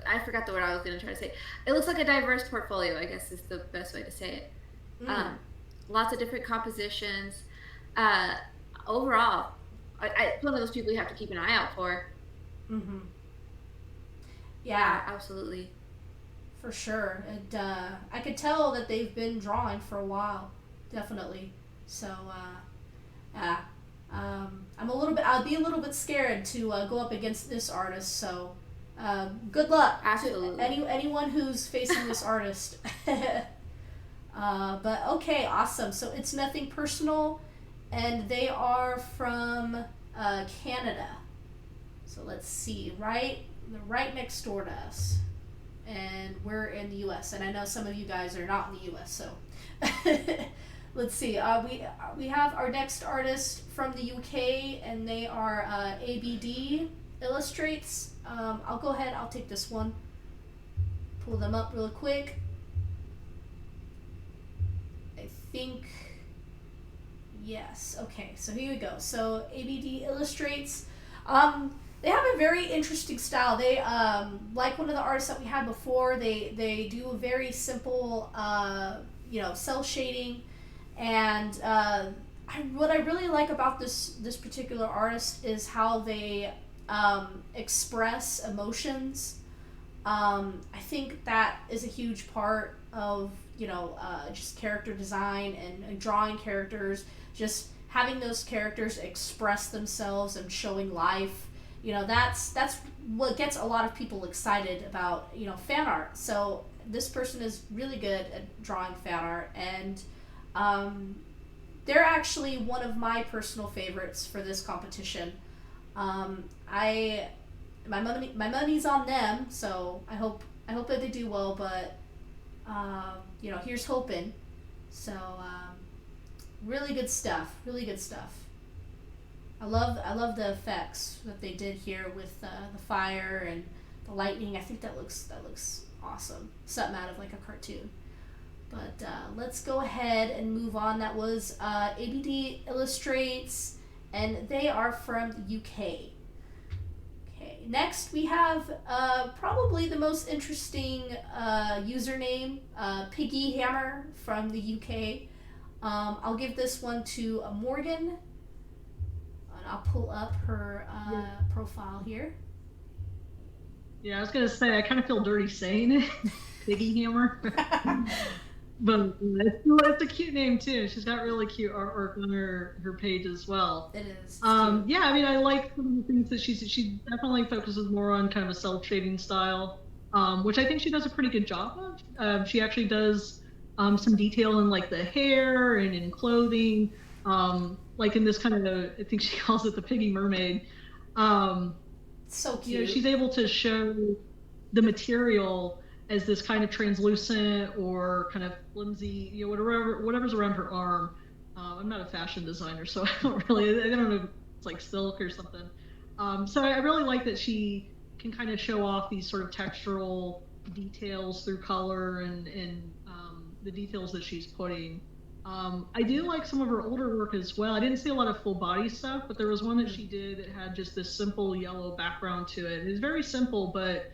I forgot the word I was gonna try to say. It looks like a diverse portfolio, I guess is the best way to say it. Lots of different compositions. Overall, it's one of those people you have to keep an eye out for. Mm-hmm. Yeah, absolutely. For sure. And I could tell that they've been drawing for a while, definitely. So, yeah. I'll be a little bit scared to go up against this artist. So, good luck Absolutely. to anyone who's facing this artist. But okay, awesome. So It's Nothing Personal, and they are from Canada. So let's see, they're right next door to us, and we're in the U.S. And I know some of you guys are not in the U.S. So let's see. We have our next artist from the UK, and they are ABD Illustrates. I'll go ahead. I'll take this one. Pull them up real quick. I think. Yes. Okay. So here we go. So ABD Illustrates. They have a very interesting style. They like one of the artists that we had before. They do a very simple, cell shading, and what I really like about this particular artist is how they express emotions. I think that is a huge part of just character design and drawing characters, just having those characters express themselves and showing life. That's what gets a lot of people excited about fan art. So this person is really good at drawing fan art, and they're actually one of my personal favorites for this competition. My money's on them, so I hope that they do well. But here's hoping. So really good stuff. Really good stuff. I love the effects that they did here with the fire and the lightning. I think that looks awesome. Something out of like a cartoon. But let's go ahead and move on. That was ABD Illustrates, and they are from the UK. Okay, next we have probably the most interesting username, Piggy Hammer from the UK. I'll give this one to Morgan. I'll pull up her profile here. Yeah, I was gonna say I kind of feel dirty saying it, Piggy Hammer, but it's a cute name too. She's got really cute artwork on her page as well. It is. Yeah, I mean, I like some of the things that she definitely focuses more on kind of a self shading style, which I think she does a pretty good job of. She actually does some detail in like the hair and in clothing. Like in this kind of, I think she calls it the Piggy Mermaid. So cute. She's able to show the material as this kind of translucent or kind of flimsy, whatever's around her arm. I'm not a fashion designer, so I don't know if it's like silk or something. So I really like that she can kind of show off these sort of textural details through color and the details that she's putting. I do like some of her older work as well. I didn't see a lot of full body stuff, but there was one that she did that had just this simple yellow background to it. It's very simple, but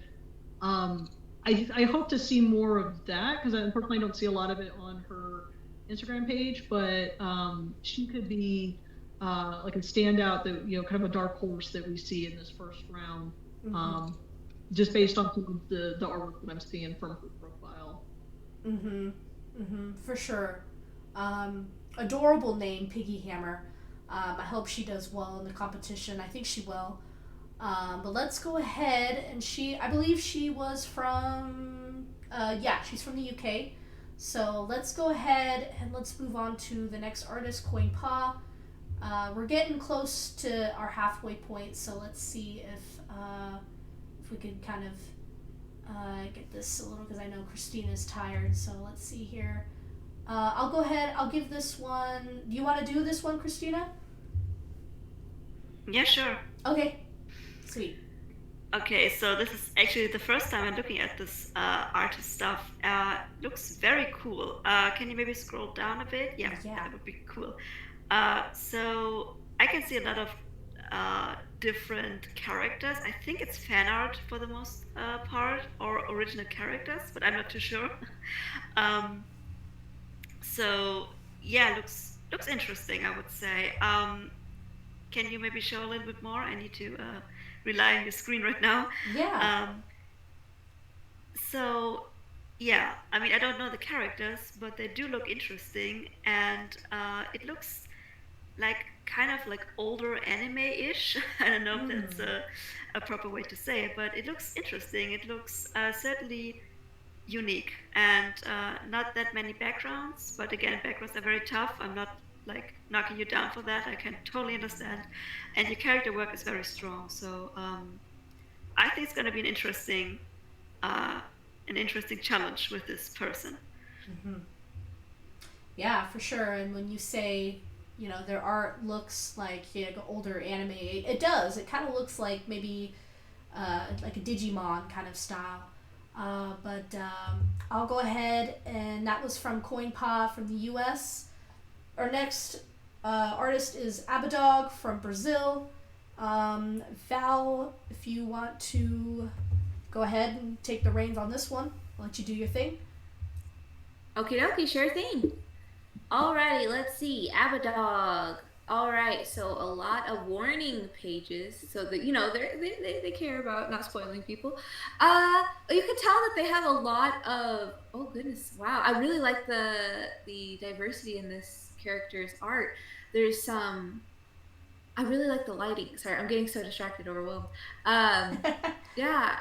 I hope to see more of that, because I unfortunately don't see a lot of it on her Instagram page, but she could be like a standout that, kind of a dark horse that we see in this first round, just based on some of the artwork that I'm seeing from her profile. For sure. Adorable name, Piggy Hammer. I hope she does well in the competition. I think she will. But let's go ahead, and I believe she was from, she's from the UK. So let's go ahead and let's move on to the next artist, Coin Pa. We're getting close to our halfway point, so let's see if we could kind of get this a little, because I know Christina's tired. So let's see here. I'll go ahead. I'll give this one. Do you want to do this one, Christina? Yeah, sure. Okay. Sweet. Okay, so this is actually the first time I'm looking at this artist stuff. Looks very cool. Can you maybe scroll down a bit? Yeah. That would be cool. So I can see a lot of different characters. I think it's fan art for the most part, or original characters, but I'm not too sure. So yeah, looks interesting, I would say. Can you maybe show a little bit more? I need to rely on your screen right now. Yeah. So yeah, I mean, I don't know the characters, but they do look interesting, and it looks like kind of like older anime-ish. I don't know if that's a proper way to say it, but it looks interesting. It looks certainly unique, and not that many backgrounds, but again, backgrounds are very tough. I'm not like knocking you down for that. I can totally understand, and your character work is very strong. So I think it's going to be an interesting challenge with this person. Yeah, for sure. And when you say, their art looks like, older anime, it does. It kind of looks like maybe like a Digimon kind of style. But I'll go ahead, and that was from CoinPa from the US. Our next artist is Aberdog from Brazil. Val, if you want to go ahead and take the reins on this one, I'll let you do your thing. Okie dokie, sure thing. Alrighty, let's see. Aberdog. All right, so a lot of warning pages, so that they care about not spoiling people. You can tell that they have a lot of. Oh goodness, wow! I really like the diversity in this character's art. There's some. I really like the lighting. Sorry, I'm getting so distracted, overwhelmed. Yeah.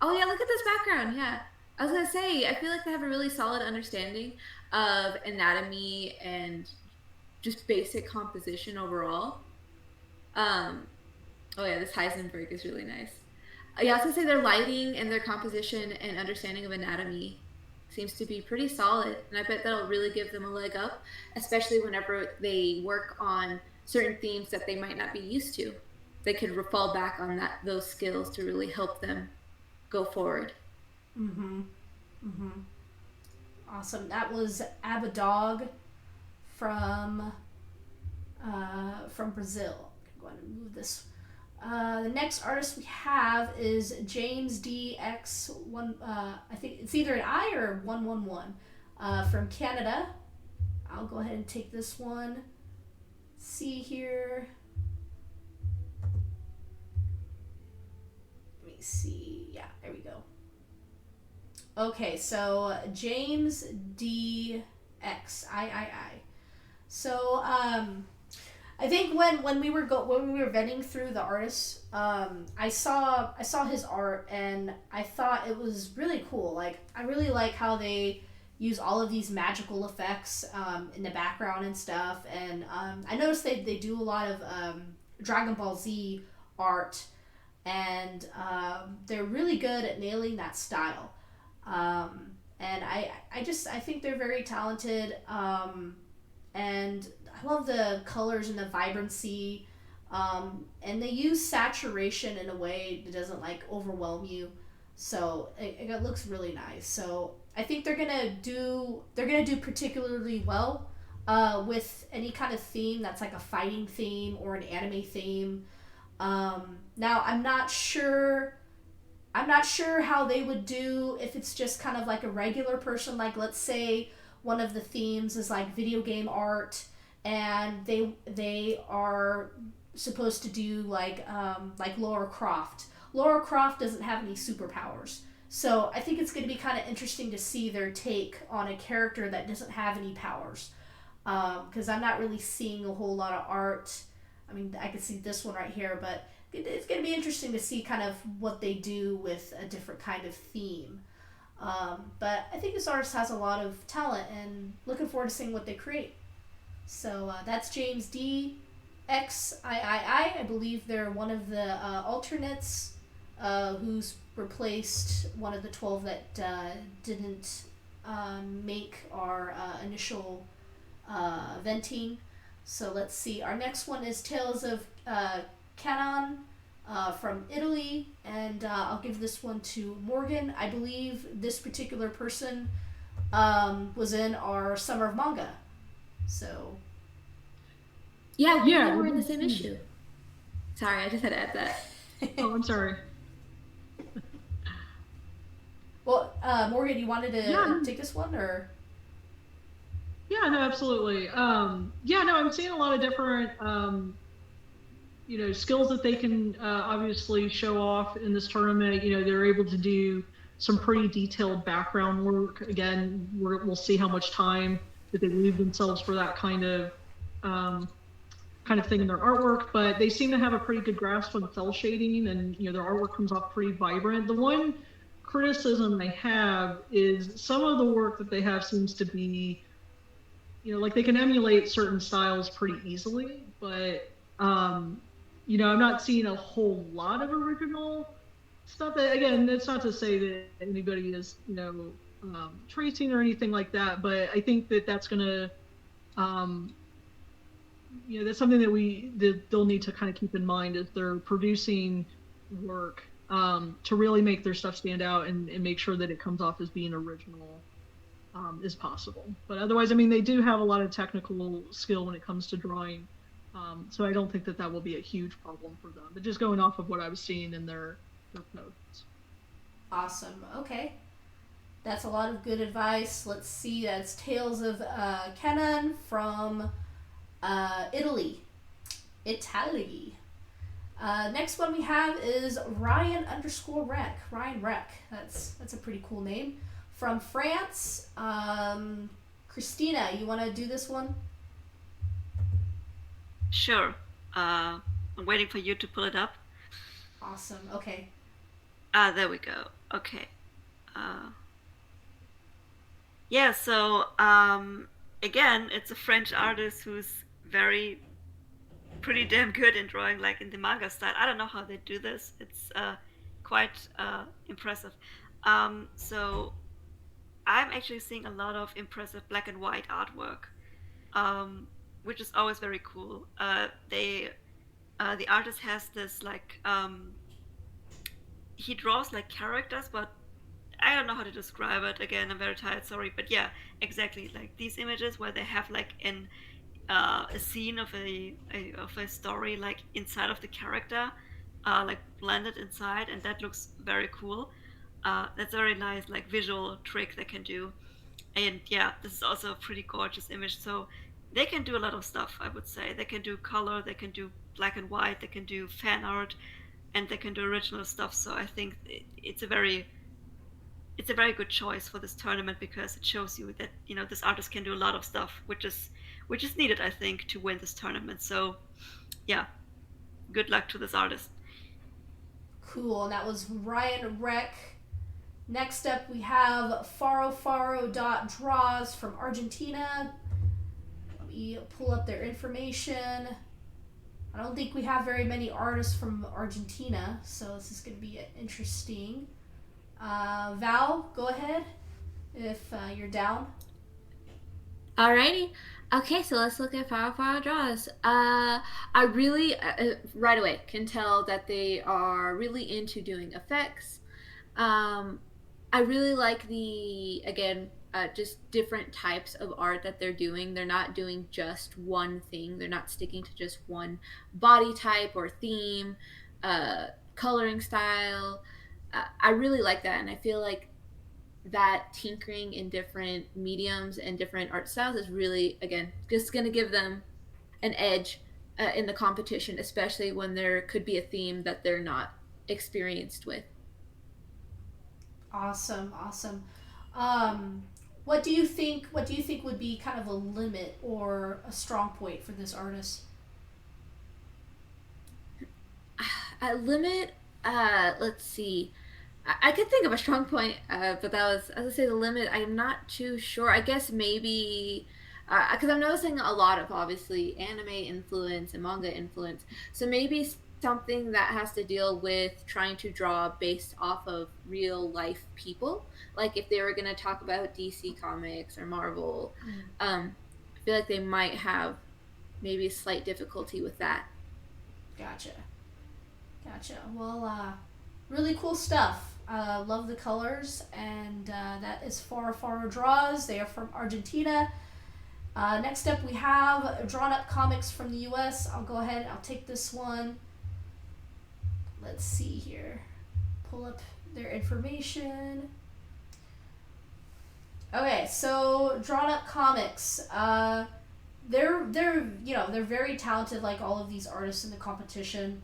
Oh yeah, look at this background. Yeah. I was gonna say, I feel like they have a really solid understanding of anatomy and just basic composition overall. Um, oh yeah, this Heisenberg is really nice. Yeah, I was gonna say their lighting and their composition and understanding of anatomy seems to be pretty solid, and I bet that'll really give them a leg up, especially whenever they work on certain themes that they might not be used to. They could fall back on those skills to really help them go forward. Mm-hmm. Mm-hmm. Awesome. That was Aberdog from Brazil. I'm going to move this. The next artist we have is James DX one. I think it's either an I or 111 from Canada. I'll go ahead and take this one. See here. Let me see. Yeah, there we go. Okay, so James DX I. So I think when we were vetting through the artists, I saw his art and I thought it was really cool. Like I really like how they use all of these magical effects in the background and stuff. And I noticed they do a lot of Dragon Ball Z art, and they're really good at nailing that style. And I think they're very talented. And I love the colors and the vibrancy. And they use saturation in a way that doesn't like overwhelm you. So it looks really nice. So I think they're gonna do particularly well with any kind of theme that's like a fighting theme or an anime theme. Now I'm not sure how they would do if it's just kind of like a regular person. Like let's say one of the themes is like video game art, and they are supposed to do like Lara Croft. Lara Croft doesn't have any superpowers, so I think it's going to be kind of interesting to see their take on a character that doesn't have any powers. Because I'm not really seeing a whole lot of art. I mean, I could see this one right here, but it's going to be interesting to see kind of what they do with a different kind of theme. But I think this artist has a lot of talent, and looking forward to seeing what they create. So that's James D. XIII. I believe they're one of the alternates who's replaced one of the 12 that didn't make our initial venting. So let's see. Our next one is Tales of Canon from Italy, and I'll give this one to Morgan. I believe this particular person was in our Summer of Manga. So. Yeah, we were in the same issue. Sorry, I just had to add that. Oh, I'm sorry. Well, Morgan, you wanted to take this one, or? Yeah, no, absolutely. I'm seeing a lot of different, skills that they can obviously show off in this tournament. They're able to do some pretty detailed background work. Again, we'll see how much time that they leave themselves for that kind of thing in their artwork. But they seem to have a pretty good grasp on cell shading, and their artwork comes off pretty vibrant. The one criticism they have is some of the work that they have seems to be, like they can emulate certain styles pretty easily, but I'm not seeing a whole lot of original stuff. That, again, that's not to say that anybody is tracing or anything like that, but I think that that's gonna Um, that's something that they'll need to kind of keep in mind as they're producing work, to really make their stuff stand out and make sure that it comes off as being original, as possible. But otherwise, I mean, they do have a lot of technical skill when it comes to drawing. So I don't think that will be a huge problem for them. But just going off of what I was seeing in their posts. Awesome. Okay. That's a lot of good advice. Let's see. That's Tales of Kenan from Italy. Next one we have is Rbn Underscore Rec. Ryan Rec. That's a pretty cool name. From France. KRISTINA, you want to do this one? Sure. I'm waiting for you to pull it up. Awesome. Okay. There we go. Okay. Yeah, so again, it's a French artist who's pretty damn good in drawing, like in the manga style. I don't know how they do this. It's quite impressive. So I'm actually seeing a lot of impressive black and white artwork, which is always very cool. The artist has this like he draws like characters, but I don't know how to describe it. Again, I'm very tired, sorry, but yeah, exactly like these images where they have like a scene of a story like inside of the character, like blended inside, and that looks very cool. That's a very nice like visual trick they can do, and yeah, this is also a pretty gorgeous image. So they can do a lot of stuff. I would say they can do color, they can do black and white, they can do fan art, and they can do original stuff. So I think it's a very good choice for this tournament because it shows you that this artist can do a lot of stuff, which is needed, I think, to win this tournament. So yeah, good luck to this artist. Cool. And that was Ryan Rec. Next up we have Farofaro.draws from Argentina. Let me pull up their information. I don't think we have very many artists from Argentina, so this is going to be interesting. Val, go ahead if you're down. Alrighty. Okay, so let's look at File Draws. I really, right away, can tell that they are really into doing effects. I really like just different types of art that they're doing. They're not doing just one thing. They're not sticking to just one body type or theme, coloring style. I really like that, and I feel like that tinkering in different mediums and different art styles is really, again, just going to give them an edge in the competition, especially when there could be a theme that they're not experienced with. Awesome. What do you think would be kind of a limit or a strong point for this artist? A limit, let's see. I could think of a strong point, but that was, as I say, the limit. I'm not too sure. I guess maybe because I'm noticing a lot of obviously anime influence and manga influence. So maybe something that has to deal with trying to draw based off of real life people. Like if they were going to talk about DC Comics or Marvel, I feel like they might have maybe a slight difficulty with that. Gotcha. Well, really cool stuff. Love the colors, and that is Faro Draws. They are from Argentina. Next up, we have Drawn Up Comics from the U.S. I'll go ahead. I'll take this one. Let's see here. Pull up their information. Okay, so Drawn Up Comics. They're very talented, like all of these artists in the competition.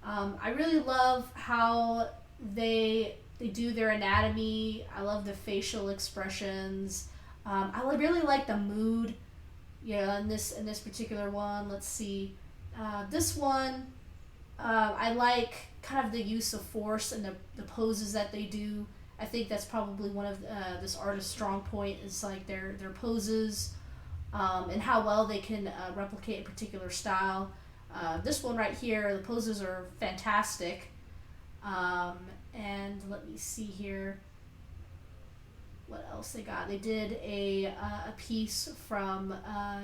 I really love how they do their anatomy. I love the facial expressions. I really like the mood. In this particular one. Let's see. This one, I like kind of the use of force and the poses that they do. I think that's probably one of this artist's strong point is like their poses, and how well they can replicate a particular style. This one right here, the poses are fantastic. And let me see here. What else they got? They did a piece from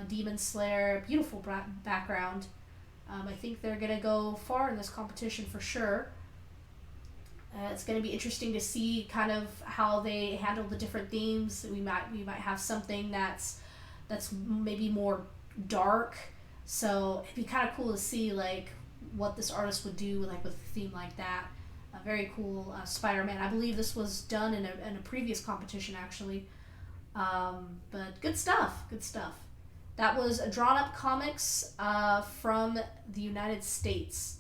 Demon Slayer. Beautiful background. I think they're gonna go far in this competition for sure. It's going to be interesting to see kind of how they handle the different themes. We might have something that's maybe more dark. So it'd be kind of cool to see like what this artist would do like with a theme like that. Very cool. Spider-Man. I believe this was done in a previous competition actually. But good stuff. Good stuff. That was Drawn Up Comics from the United States.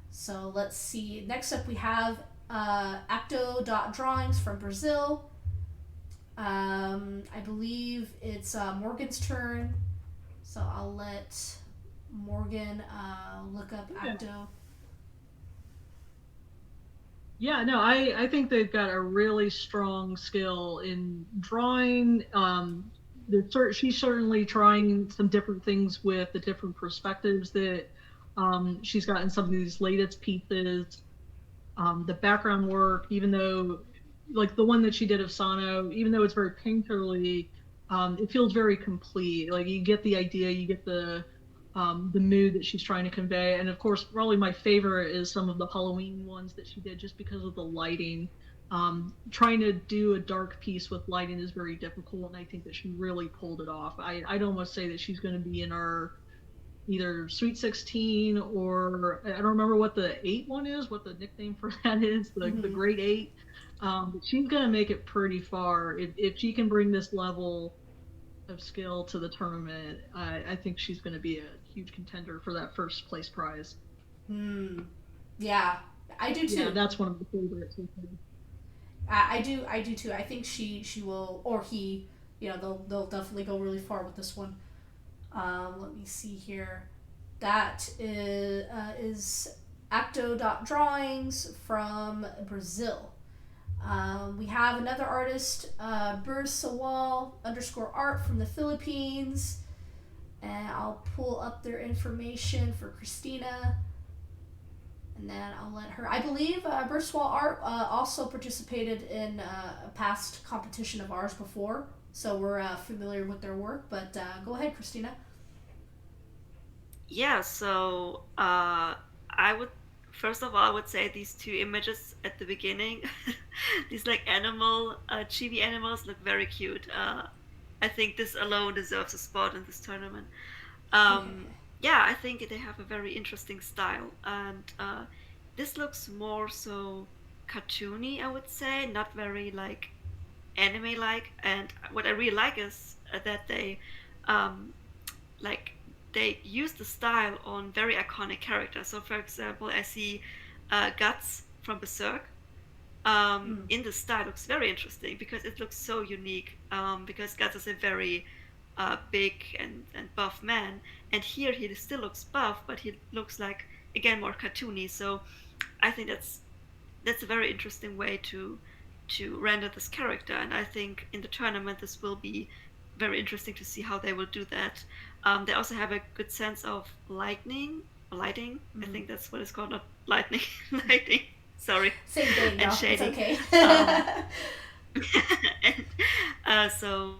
So let's see. Next up we have Acto.drawings from Brazil. I believe it's Morgan's turn. So I'll let Morgan look up Acto. Yeah, no, I think they've got a really strong skill in drawing. She's certainly trying some different things with the different perspectives that she's got in some of these latest pieces. The background work, even though, like the one that she did of Sano, even though it's very painterly, it feels very complete. Like you get the idea, you get the mood that she's trying to convey. And of course, probably my favorite is some of the Halloween ones that she did just because of the lighting. Trying to do a dark piece with lighting is very difficult, and I think that she really pulled it off. I'd almost say that she's going to be in our either Sweet 16 or I don't remember what the 8 one is, what the nickname for that is, the Great 8. But she's going to make it pretty far. If she can bring this level of skill to the tournament, I think she's going to be a huge contender for that first place prize. Yeah, I do too. Yeah, that's one of the favorites. I do too. I think she will, or he, they'll definitely go really far with this one. Let me see here. That is Acto.drawings from Brazil. We have another artist, Rbn Underscore Art from the Philippines. And I'll pull up their information for KRISTINA. And then I'll let her. I believe Rbn Art also participated in a past competition of ours before. So we're familiar with their work, but go ahead, KRISTINA. Yeah, so I would first of all I would say these two images at the beginning, these like animal chibi animals look very cute. I think this alone deserves a spot in this tournament. Yeah, I think they have a very interesting style, and this looks more so cartoony, I would say, not very like anime-like. And what I really like is that they like they use the style on very iconic characters. So, for example, I see Guts from Berserk. In the style looks very interesting because it looks so unique. Because Guts is a very big and buff man, and here he still looks buff, but he looks like again more cartoony. So, I think that's a very interesting way to render this character, and I think in the tournament this will be very interesting to see how they will do that. They also have a good sense of lighting. I think that's what it's called, not lightning, lighting. Sorry. Same thing. And no, shading. It's okay. And so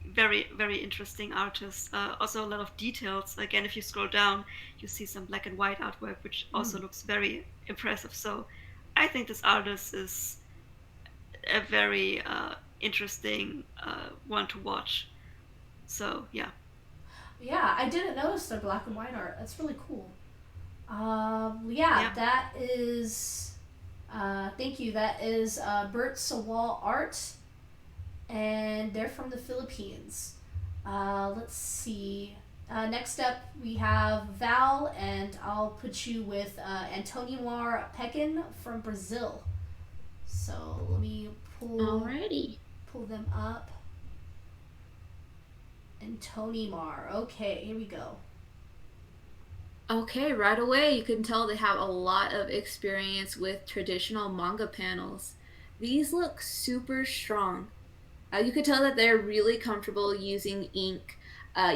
very, very interesting artists. Also a lot of details. Again, if you scroll down, you see some black and white artwork, which also looks very impressive. So I think this artist is a very interesting one to watch. So yeah. Yeah, I didn't notice their black and white art. That's really cool. Yeah, that is. Thank you. That is Rbn Art, and they're from the Philippines. Let's see. Next up, we have Val, and I'll put you with Antonimar Pekin from Brazil. So let me pull them up. Antonimar. Okay, here we go. Okay, right away you can tell they have a lot of experience with traditional manga panels. These look super strong. You could tell that they're really comfortable using ink,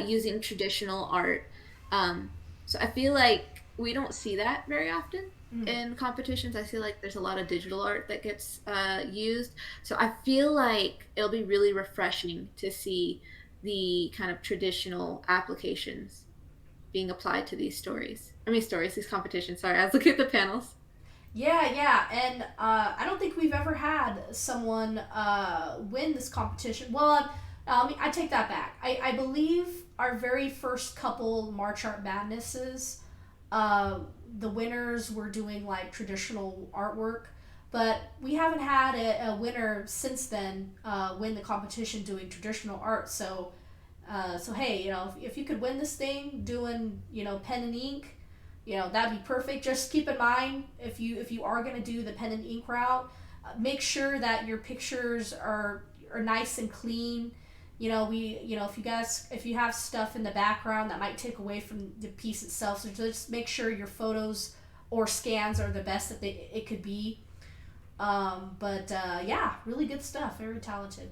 using traditional art. So I feel like we don't see that very often in competitions. I feel like there's a lot of digital art that gets used. So I feel like it'll be really refreshing to see the kind of traditional applications being applied to these stories. I mean, stories, these competitions. Sorry, I was looking at the panels. Yeah, and I don't think we've ever had someone win this competition. Well, I take that back. I believe our very first couple March Art Madnesses, uh, the winners were doing like traditional artwork, but we haven't had a winner since then win the competition doing traditional art. So hey, if you could win this thing doing pen and ink, that'd be perfect. Just keep in mind if you are gonna do the pen and ink route, make sure that your pictures are nice and clean. If you have stuff in the background that might take away from the piece itself, so just make sure your photos or scans are the best that it could be. But yeah, really good stuff. Very talented.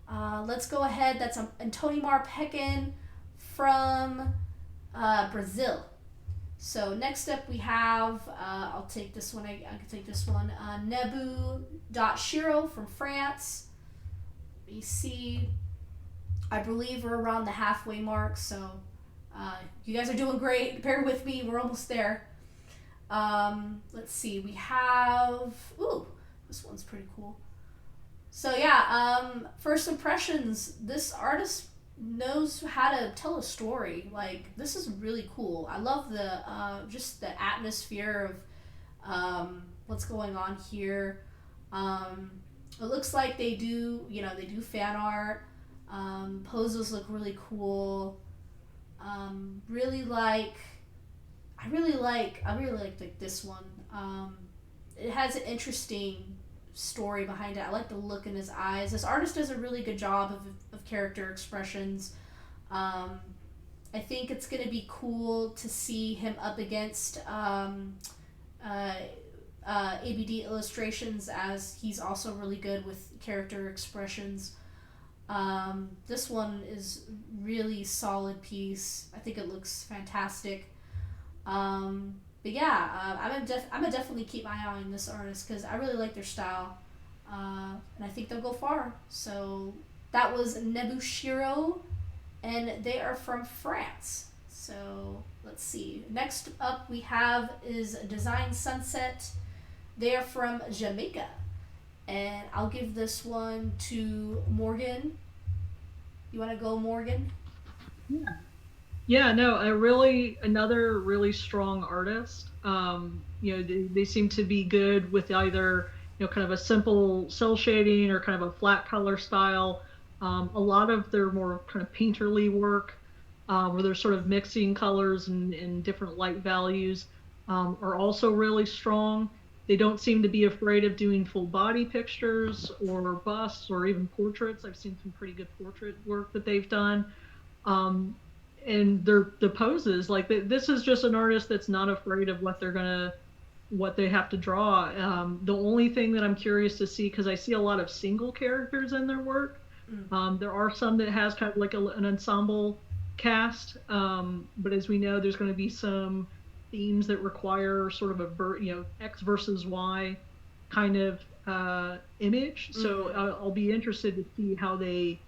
Let's go ahead. That's Antonimar Pekin from Brazil. So next up we have, I'll take this one, I can take this one, Nebu.Shiro from France. BC. I believe we're around the halfway mark, so you guys are doing great. Bear with me, we're almost there. Let's see, we have, ooh, this one's pretty cool. So yeah, first impressions, this artist knows how to tell a story. Like, this is really cool. I love the just the atmosphere of what's going on here. It looks like they do fan art. Poses look really cool. I really like this one. It has an interesting story behind it. I like the look in his eyes. This artist does a really good job of character expressions. I think it's gonna be cool to see him up against ABD illustrations, as he's also really good with character expressions. This one is really solid piece. I think it looks fantastic. But yeah, I'm gonna definitely keep my eye on this artist because I really like their style, and I think they'll go far. So that was Nebuchiro, and they are from France. So let's see. Next up we have is Design Sunset. They are from Jamaica, and I'll give this one to Morgan. You want to go, Morgan? Yeah. Yeah, no, another really strong artist. They seem to be good with either, kind of a simple cell shading or kind of a flat color style. A lot of their more kind of painterly work, where they're sort of mixing colors and different light values, are also really strong. They don't seem to be afraid of doing full body pictures or busts or even portraits. I've seen some pretty good portrait work that they've done. And the poses, like this is just an artist that's not afraid of what they have to draw. The only thing that I'm curious to see, because I see a lot of single characters in their work. There are some that has kind of like an ensemble cast, but as we know, there's going to be some themes that require sort of X versus Y kind of image. So I'll be interested to see how they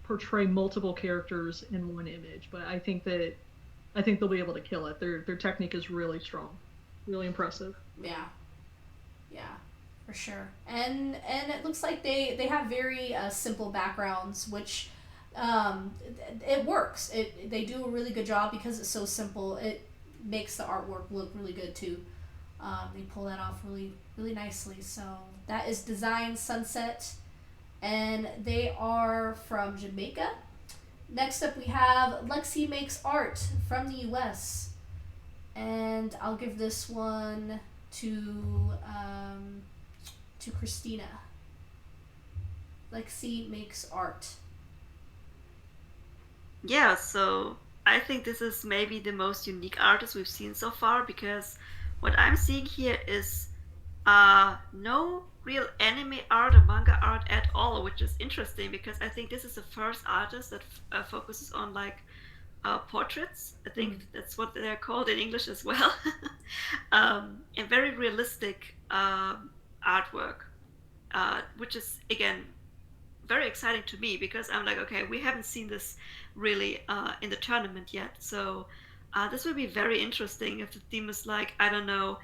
portray multiple characters in one image, but I think they'll be able to kill it. Their technique is really strong, really impressive. Yeah, for sure. And it looks like they have very simple backgrounds, which it works. They do a really good job because it's so simple. It makes the artwork look really good too. They pull that off really really nicely. So that is Design Sunset, and they are from Jamaica. Next up we have Lexie Makes Art from the US, and I'll give this one to KRISTINA. Lexie Makes Art. Yeah, so I think this is maybe the most unique artist we've seen so far, because what I'm seeing here is no real anime art or manga art at all, which is interesting because I think this is the first artist that focuses on like portraits. I think that's what they're called in English as well. And very realistic artwork, which is again very exciting to me because I'm like, okay, we haven't seen this really in the tournament yet. So this will be very interesting if the theme is like, I don't know,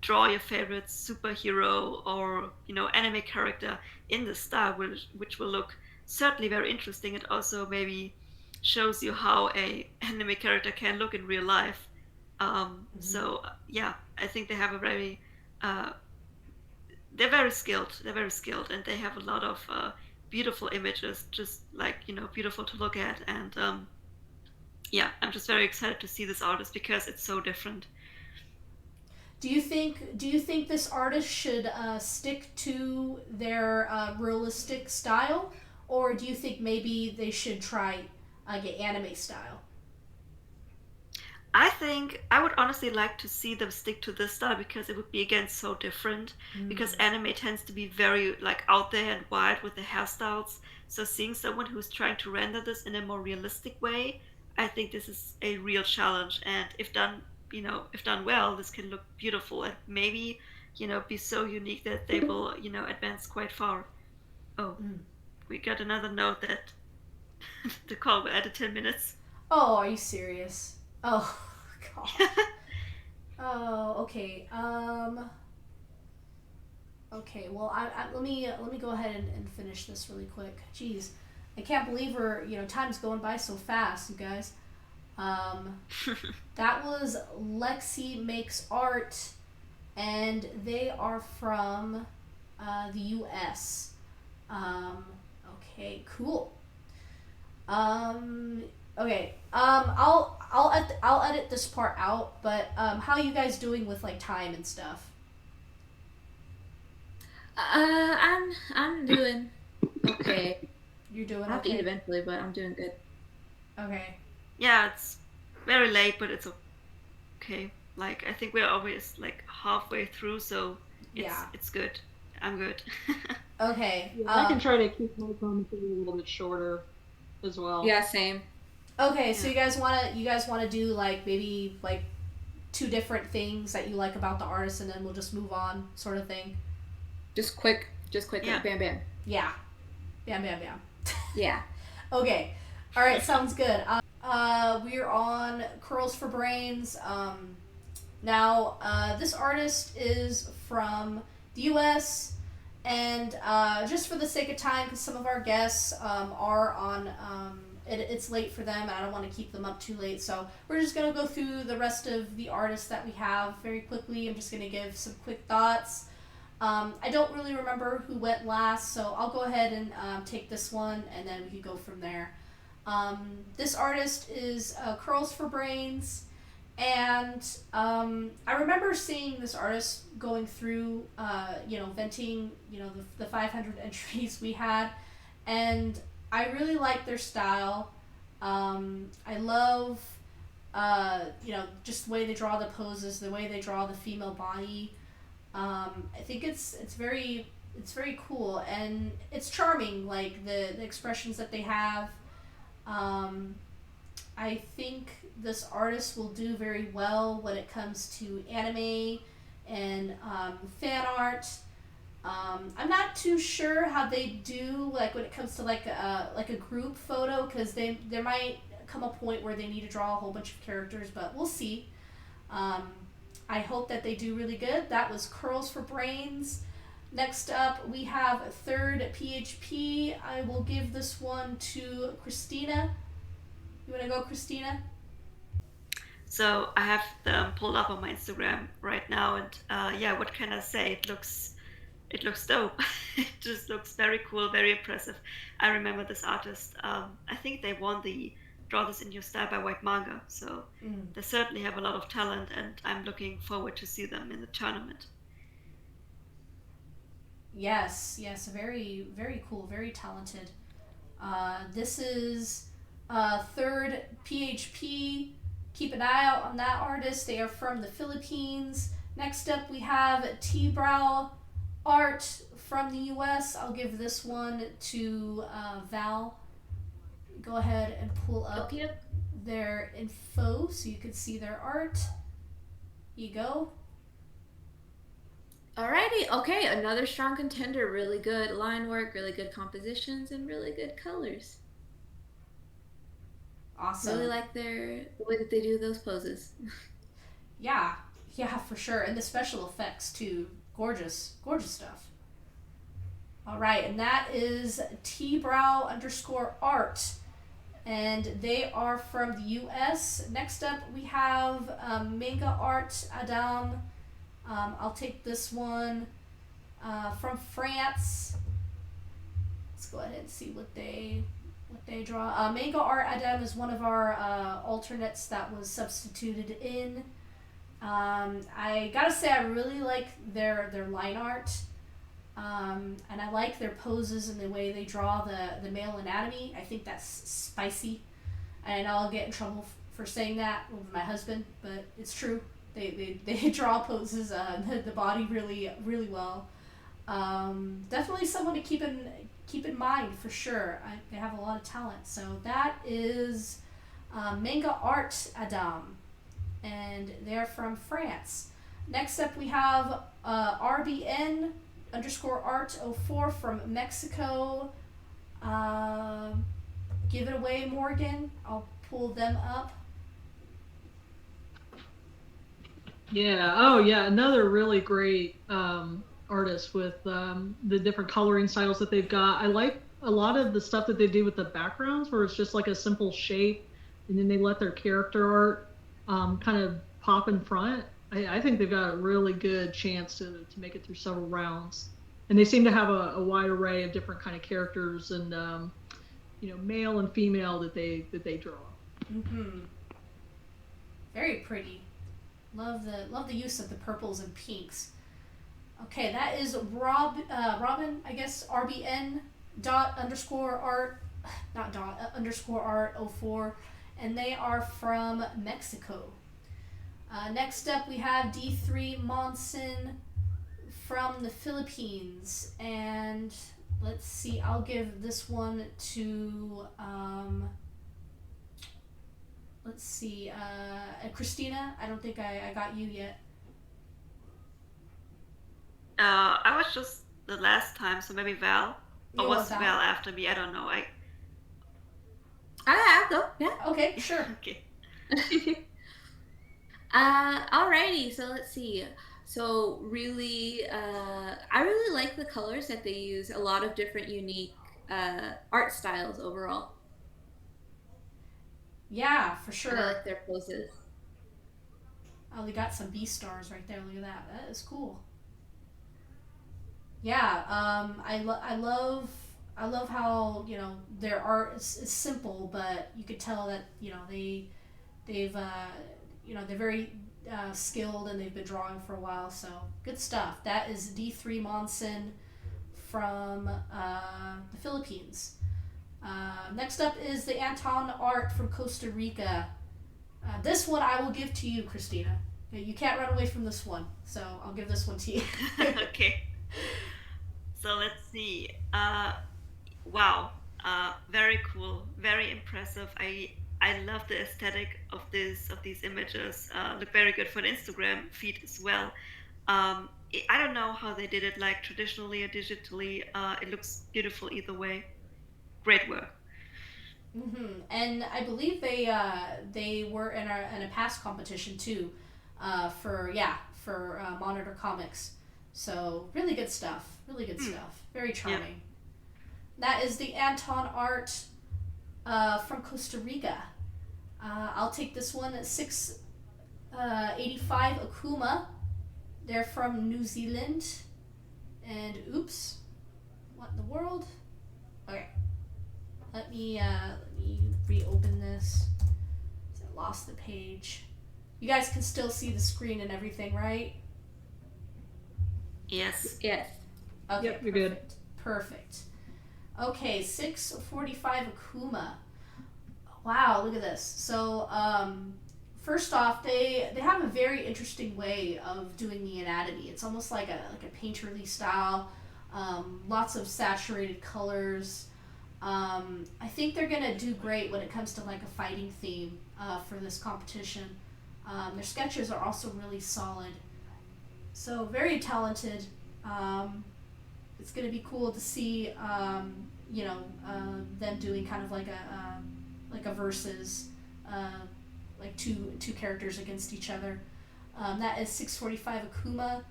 draw your favorite superhero or anime character in the style, which will look certainly very interesting. It also maybe shows you how a anime character can look in real life. So yeah, I think they have a very they're very skilled. They're very skilled, and they have a lot of beautiful images, just like beautiful to look at. And yeah, I'm just very excited to see this artist because it's so different. Do you think this artist should stick to their realistic style, or do you think maybe they should try get anime style? I think I would honestly like to see them stick to this style because it would be again so different. Because anime tends to be very like out there and wild with the hairstyles. So seeing someone who's trying to render this in a more realistic way, I think this is a real challenge. And if done, if done well, this can look beautiful and maybe, be so unique that they will, advance quite far. Oh, we got another note that the call will add 10 minutes. Oh, are you serious? Oh, God. Oh, okay. Okay. Well, let me go ahead and finish this really quick. Jeez, I can't believe time's going by so fast, you guys. That was Lexie Makes Art, and they are from the U.S. Okay, cool. Okay. I'll edit this part out. But how are you guys doing with like time and stuff? I'm doing okay. You're doing I'll have to eat okay. eventually, but I'm doing good. Okay. Yeah, it's very late, but it's okay. Like I think we're always like halfway through, so it's good. I'm good. Okay. Yeah, I can try to keep my commentary a little bit shorter as well. Yeah, same. Okay, so you guys wanna do like maybe like two different things that you like about the artist, and then we'll just move on, sort of thing. Just quick, Yeah. like bam, bam. Yeah. Bam, bam, bam. Yeah. Okay. All right. Sounds good. We're on Curls for Brains. Now, this artist is from the U.S. And just for the sake of time, because some of our guests are on, it's late for them, and I don't want to keep them up too late. So we're just going to go through the rest of the artists that we have very quickly. I'm just going to give some quick thoughts. I don't really remember who went last, so I'll go ahead and take this one, and then we can go from there. This artist is Curls for Brains, and I remember seeing this artist going through, venting, the 500 entries we had, and I really like their style. I love, just the way they draw the poses, the way they draw the female body. I think it's very cool, and it's charming, like the expressions that they have. I think this artist will do very well when it comes to anime and fan art. I'm not too sure how they do like when it comes to like a group photo, because there might come a point where they need to draw a whole bunch of characters, but we'll see. I hope that they do really good. That was Curls for Brains. Next up, we have third PHP. I will give this one to KRISTINA. You want to go, KRISTINA? So I have them pulled up on my Instagram right now, and yeah, what can I say? It looks dope. It just looks very cool, very impressive. I remember this artist. I think they won the Draw This in Your Style by White Manga, so they certainly have a lot of talent, and I'm looking forward to see them in the tournament. Yes, very, very cool, very talented. This is third PHP. Keep an eye out on that artist. They are from the Philippines. Next up, we have T-Brow Art from the US. I'll give this one to Val. Go ahead and pull up their info so you can see their art. You go. Alrighty, okay, another strong contender. Really good line work, really good compositions, and really good colors. Awesome. Really like the way that they do those poses. Yeah, for sure. And the special effects too. Gorgeous stuff. All right, and that is Rbn Underscore Art. And they are from the US. Next up, we have Manga Art Adam. I'll take this one from France. Let's go ahead and see what they draw. Manga Art Adam is one of our alternates that was substituted in. I gotta say, I really like their line art. And I like their poses and the way they draw the male anatomy. I think that's spicy. And I'll get in trouble for saying that with my husband, but it's true. They draw poses, the body really well. Definitely someone to keep in mind for sure. They have a lot of talent. So that is Manga Art Adam, and they're from France. Next up we have Rbn Underscore Art 04 from Mexico. Give it away, Morgan. I'll pull them up. Yeah. Oh, yeah. Another really great artist with the different coloring styles that they've got. I like a lot of the stuff that they do with the backgrounds, where it's just like a simple shape, and then they let their character art kind of pop in front. I think they've got a really good chance to make it through several rounds. And they seem to have a wide array of different kind of characters and male and female that they draw. Mm-hmm. Very pretty. Love the use of the purples and pinks. Okay, that is Robin, I guess, Rbn underscore art, not underscore art 04, and they are from Mexico. Next up, we have D3 Monson from the Philippines, and let's see, I'll give this one to let's see, KRISTINA. I don't think I got you yet. I was just the last time, so maybe Val. Or was Val after me? I don't know. I'll go. Yeah. Okay, sure. Okay. Alrighty, so let's see. So really, I really like the colors that they use. A lot of different unique art styles overall. Yeah, for sure. And I like their poses. Oh, they got some B stars right there. Look at that. That is cool. Yeah, I love how their art is simple, but you could tell that they're very skilled, and they've been drawing for a while. So good stuff. That is D3 Monson from the Philippines. Next up is the Anton Art from Costa Rica. This one I will give to you, KRISTINA. You can't run away from this one, so I'll give this one to you. Okay. So let's see. Wow. Very cool. Very impressive. I love the aesthetic of these images. Look very good for an Instagram feed as well. I don't know how they did it, like traditionally or digitally. It looks beautiful either way. Great work. Mm-hmm. And I believe they were in a past competition too, for Monitor Comics. So really good stuff. Really good stuff. Very charming. Yeah. That is the Anton Art from Costa Rica. I'll take this one at 685 Akuma. They're from New Zealand. And oops, what in the world? Okay, let me reopen this. I lost the page. You guys can still see the screen and everything, right? Yes. Yes. Okay, yep, you're good. Perfect. Okay, 645 Akuma. Wow, look at this. So, first off, they have a very interesting way of doing the anatomy. It's almost like a painterly style. Lots of saturated colors. I think they're gonna do great when it comes to like a fighting theme for this competition. Their sketches are also really solid, so very talented. It's gonna be cool to see, them doing kind of like a versus, like two characters against each other. That is 645 Akuma.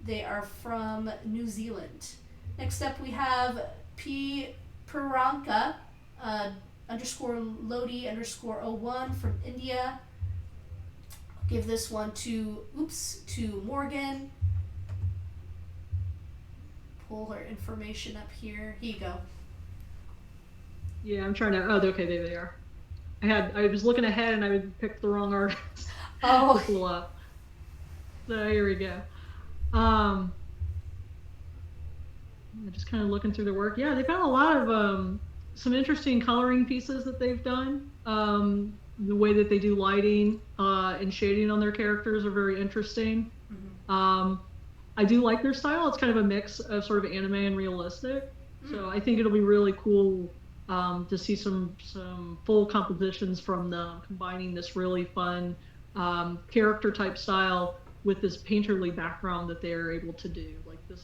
They are from New Zealand. Next up, we have P. Puranka underscore Lodi underscore 01 from India. I'll give this one to Morgan. Pull her information up here. Here you go. Yeah, I'm trying to. Oh, okay, there they are. I was looking ahead and I would pick the wrong artist. Oh. Pull up. So here we go. Just kind of looking through the work. Yeah, they've got a lot of some interesting coloring pieces that they've done. The way that they do lighting and shading on their characters are very interesting. Mm-hmm. I do like their style. It's kind of a mix of sort of anime and realistic. So I think it'll be really cool to see some full compositions from them, combining this really fun character type style with this painterly background that they're able to do. Like the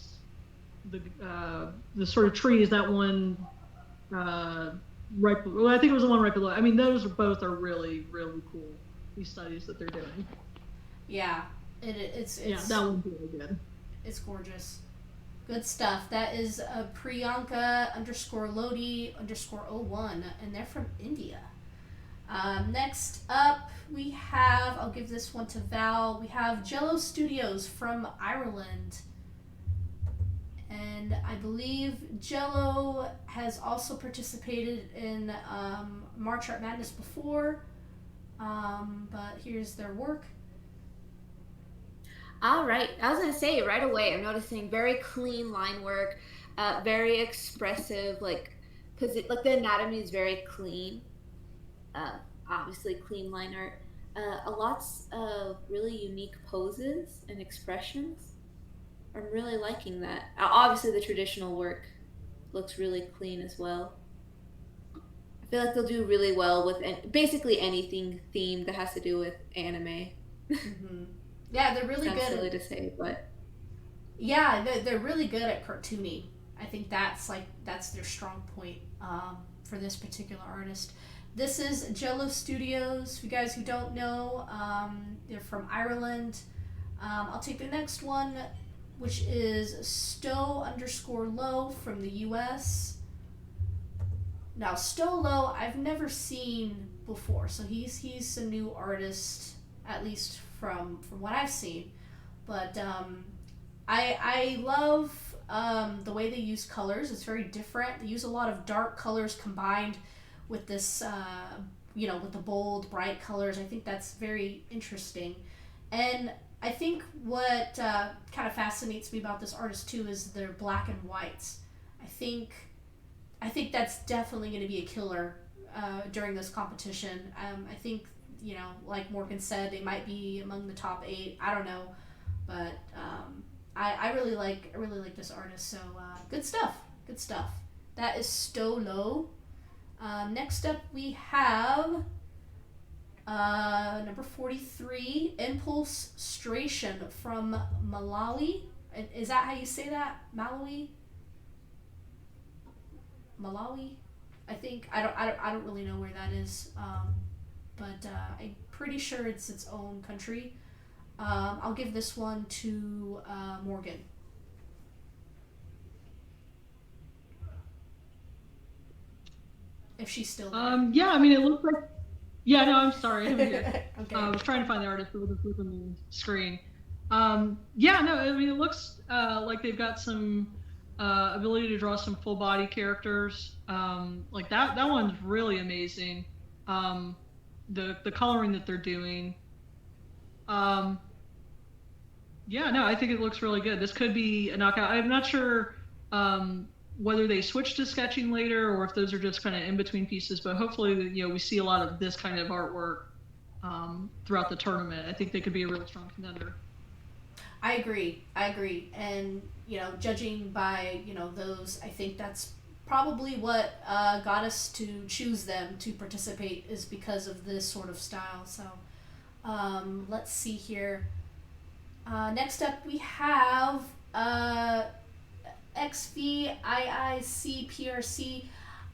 sort of trees, that one right below, well, I think it was the one right below. I mean, those both are really, really cool, these studies that they're doing. Yeah, it's yeah, that one's really good. It's gorgeous. Good stuff. That is Priyanka underscore Lodi underscore 01, and they're from India. Next up, we have, I'll give this one to Val, we have Jello Studios from Ireland. And I believe Jello has also participated in March Art Madness before, but here's their work. All right, I was gonna say right away, I'm noticing very clean line work, very expressive, because the anatomy is very clean. Obviously, clean line art. Lots of really unique poses and expressions. I'm really liking that. Obviously, the traditional work looks really clean as well. I feel like they'll do really well with basically anything themed that has to do with anime. Mm-hmm. Yeah, they're really good. Silly to say, but yeah, they're really good at cartooning. I think that's their strong point for this particular artist. This is Jello Studios. For you guys who don't know, they're from Ireland. I'll take the next one, which is Stowe underscore Low from the US. Now, Stowe Low, I've never seen before, so he's a new artist, at least from what I've seen. But I love the way they use colors. It's very different. They use a lot of dark colors combined with this, with the bold, bright colors. I think that's very interesting. And I think what kind of fascinates me about this artist too is their black and whites. I think that's definitely going to be a killer during this competition. I think, like Morgan said, they might be among the top 8. I don't know, but I really like this artist. So good stuff. That is Stolo. Next up we have number 43, Impulse Stration from Malawi. Is that how you say that? Malawi? I think. I don't really know where that is. But I'm pretty sure it's its own country. I'll give this one to Morgan. If she's still there. Yeah, I mean, it looks like... Yeah, no, I'm sorry. I'm here. Okay. I was trying to find the artist, but it was on the screen. Yeah, no, I mean, it looks like they've got some ability to draw some full body characters. Like that one's really amazing. The coloring that they're doing. Yeah, no, I think it looks really good. This could be a knockout. I'm not sure whether they switch to sketching later or if those are just kind of in between pieces, but hopefully, we see a lot of this kind of artwork throughout the tournament. I think they could be a really strong contender. I agree. And, judging by, those, I think that's probably what got us to choose them to participate is because of this sort of style. So let's see here. Next up we have XVIICPRC.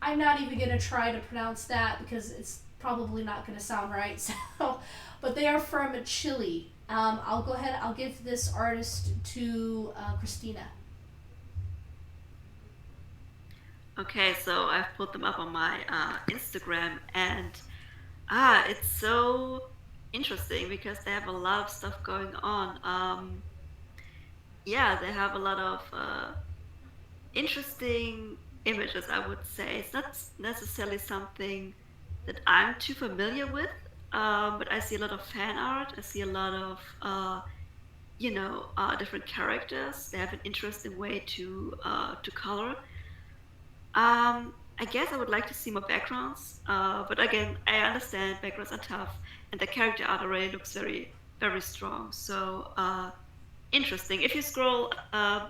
I'm not even gonna try to pronounce that because it's probably not gonna sound right. So, but they are from Chile. I'll go ahead. I'll give this artist to KRISTINA. Okay, so I've put them up on my Instagram, and it's so interesting because they have a lot of stuff going on. Yeah, they have a lot of interesting images, I would say. It's not necessarily something that I'm too familiar with, but I see a lot of fan art. I see a lot of different characters. They have an interesting way to color. I guess I would like to see more backgrounds, but again, I understand backgrounds are tough, and the character art already looks very, very strong. So interesting. If you scroll down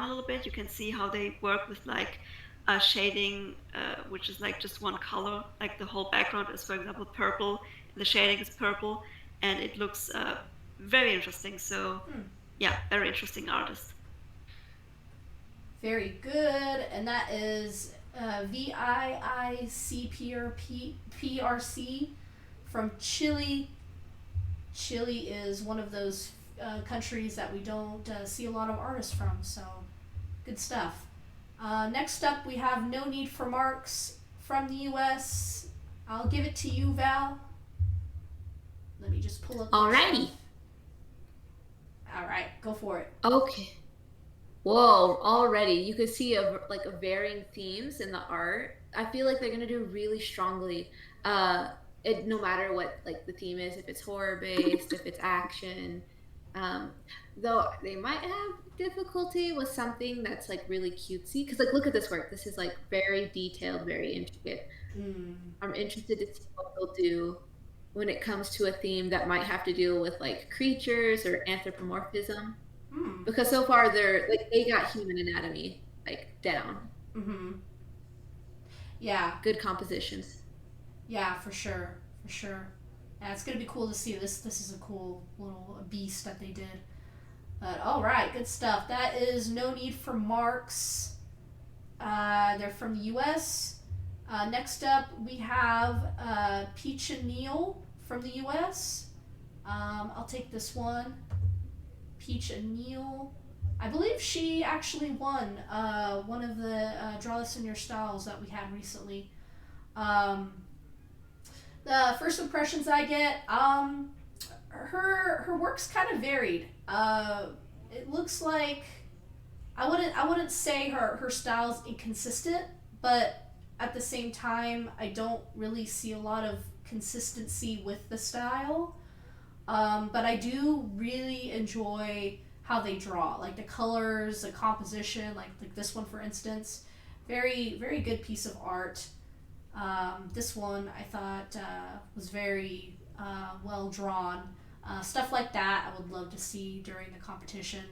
a little bit, you can see how they work with like shading, which is like just one color. Like the whole background is, for example, purple, and the shading is purple, and it looks very interesting. So yeah, very interesting artist. Very good, and that is VIICPRC from Chile. Chile is one of those countries that we don't see a lot of artists from, so good stuff. Next up, we have No Need for Marks from the US. I'll give it to you, Val. Let me just pull up. Alrighty. All right, go for it. Okay. Whoa, already you could see a varying themes in the art. I feel like they're gonna do really strongly. No matter what like the theme is, if it's horror based, if it's action. Though they might have difficulty with something that's like really cutesy. Because like look at this work. This is like very detailed, very intricate. I'm interested to see what they'll do when it comes to a theme that might have to deal with like creatures or anthropomorphism. Because so far they got human anatomy like down. Yeah. Good compositions. Yeah, for sure. Yeah, it's gonna be cool to see this. This is a cool little beast that they did. But all right, good stuff. That is No Need for Marks. They're from the U.S. Next up, we have Peach and Neil from the U.S. I'll take this one. Peach and Neil. I believe she actually won one of the Draw This in Your Styles that we had recently. The first impressions I get, her work's kind of varied. It looks like I wouldn't say her style's inconsistent, but at the same time, I don't really see a lot of consistency with the style. But I do really enjoy how they draw, like the colors, the composition, like this one for instance. Very, very good piece of art. This one I thought was very well drawn. Stuff like that I would love to see during the competition.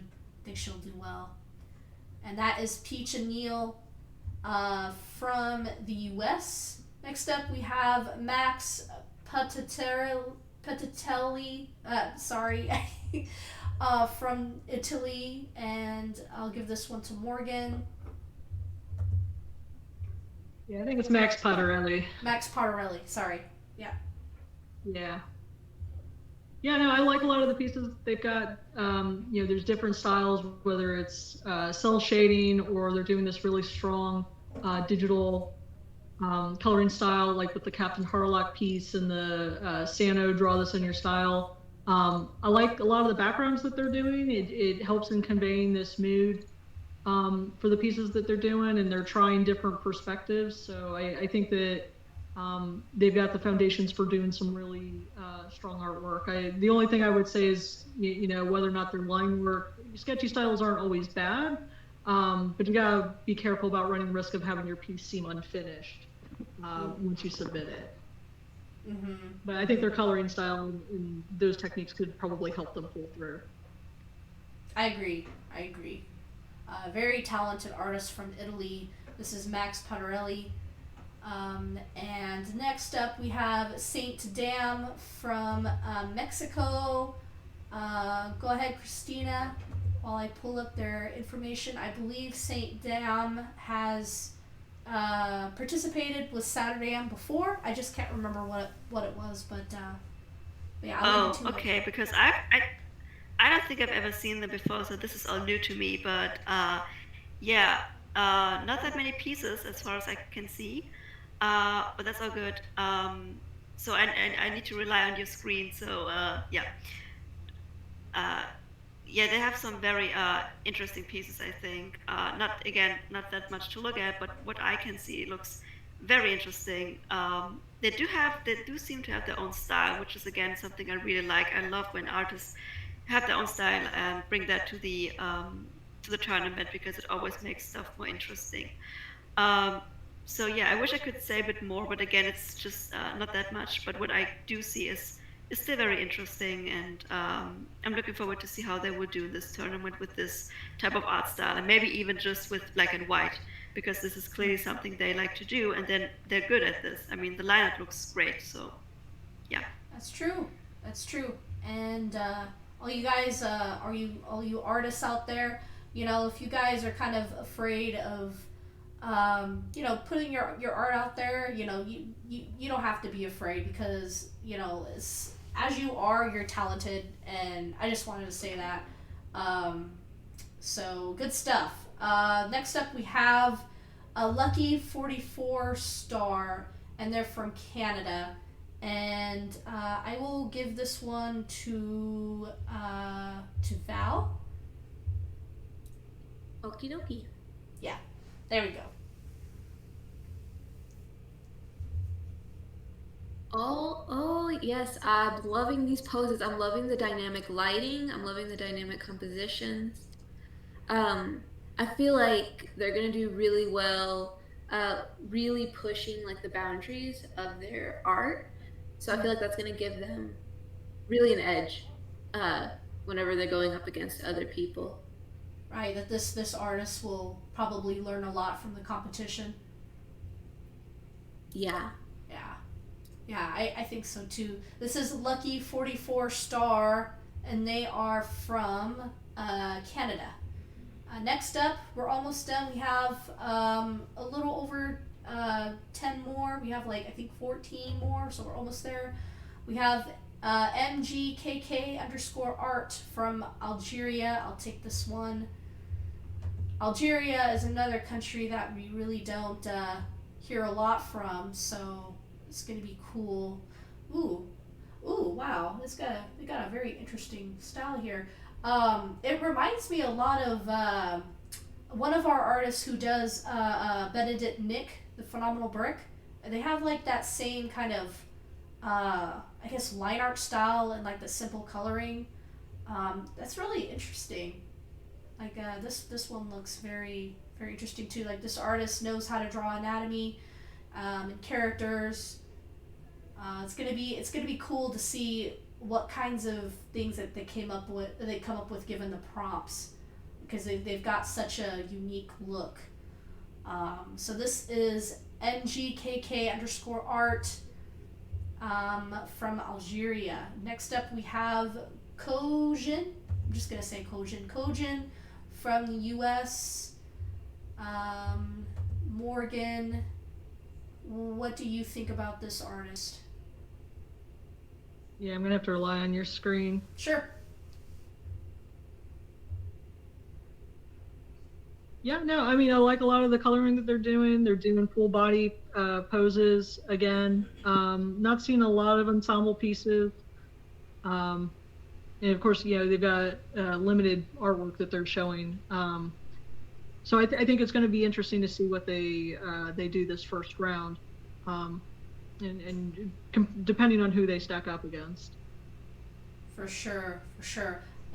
I think she'll do well. And that is Peach and Neil from the US. Next up we have Max Petitelli, from Italy, and I'll give this one to Morgan. Yeah, I think it's Max Potterelli. Max Potterelli, sorry. Yeah. Yeah. Yeah, no, I like a lot of the pieces they've got. There's different styles, whether it's cell shading or they're doing this really strong digital coloring style, like with the Captain Harlock piece and the Sano Draw This in Your Style. I like a lot of the backgrounds that they're doing. It helps in conveying this mood for the pieces that they're doing, and they're trying different perspectives. So I think that they've got the foundations for doing some really strong artwork. The only thing I would say is, whether or not their line work, sketchy styles aren't always bad, but you gotta be careful about running the risk of having your piece seem unfinished once you submit it. But I think their coloring style and those techniques could probably help them pull through. I agree. Very talented artist from Italy. This is Max Ponarelli. And next up we have Saint Dam from Mexico. Go ahead, Christina, while I pull up their information. I believe Saint Dam has participated with Saturday before. I just can't remember what it was, but yeah. Oh, okay. Because I don't think I've ever seen them before, so this is all new to me. But yeah, not that many pieces as far as I can see, but that's all good. So I need to rely on your screen. So yeah, uh, yeah, they have some very interesting pieces. I think not that much to look at, but what I can see looks very interesting. They do seem to have their own style, which is again something I really like. I love when artists have their own style and bring that to the tournament because it always makes stuff more interesting. Um, so yeah, I wish I could say a bit more, but again, it's just not that much. But what I do see is still very interesting, and I'm looking forward to see how they will do in this tournament with this type of art style, and maybe even just with black and white, because this is clearly something they like to do, and then they're good at this. I mean, the lineup looks great, so yeah. That's true. That's true. And all you guys, all you artists out there, if you guys are kind of afraid of, putting your art out there, you don't have to be afraid because, as you are, you're talented, and I just wanted to say that. So good stuff. Next up, we have a Lucky 44 Star, and they're from Canada. And I will give this one to Val. Okie dokie. Yeah, there we go. Oh yes, I'm loving these poses. I'm loving the dynamic lighting. I'm loving the dynamic compositions. I feel like they're gonna do really well, really pushing like the boundaries of their art. So I feel like that's gonna give them really an edge, whenever they're going up against other people. Right, that this artist will probably learn a lot from the competition. Yeah. Yeah. Yeah, I think so too. This is Lucky 44 Star, and they are from Canada. Next up, we're almost done. We have a little over 10 more. We have I think 14 more, so we're almost there. We have MGKK underscore art from Algeria. I'll take this one. Algeria is another country that we really don't hear a lot from, so it's gonna be cool. Ooh, wow! They got a very interesting style here. It reminds me a lot of one of our artists who does Benedict Nick, the Phenomenal Brick. They have that same kind of I guess line art style and the simple coloring. That's really interesting. This one looks very very interesting too. This artist knows how to draw anatomy and characters. It's gonna be cool to see what kinds of things that they come up with given the prompts, because they've got such a unique look. So this is MGKK underscore art from Algeria. Next up we have Kojin. I'm just gonna say Kojin. Kojin from the US. Morgan, what do you think about this artist? Yeah, I'm gonna have to rely on your screen. Sure. Yeah, no, I mean, I like a lot of the coloring that they're doing. They're doing full body poses again. Not seeing a lot of ensemble pieces. And of course, they've got limited artwork that they're showing. So I think it's going to be interesting to see what they do this first round. And depending on who they stack up against. For sure.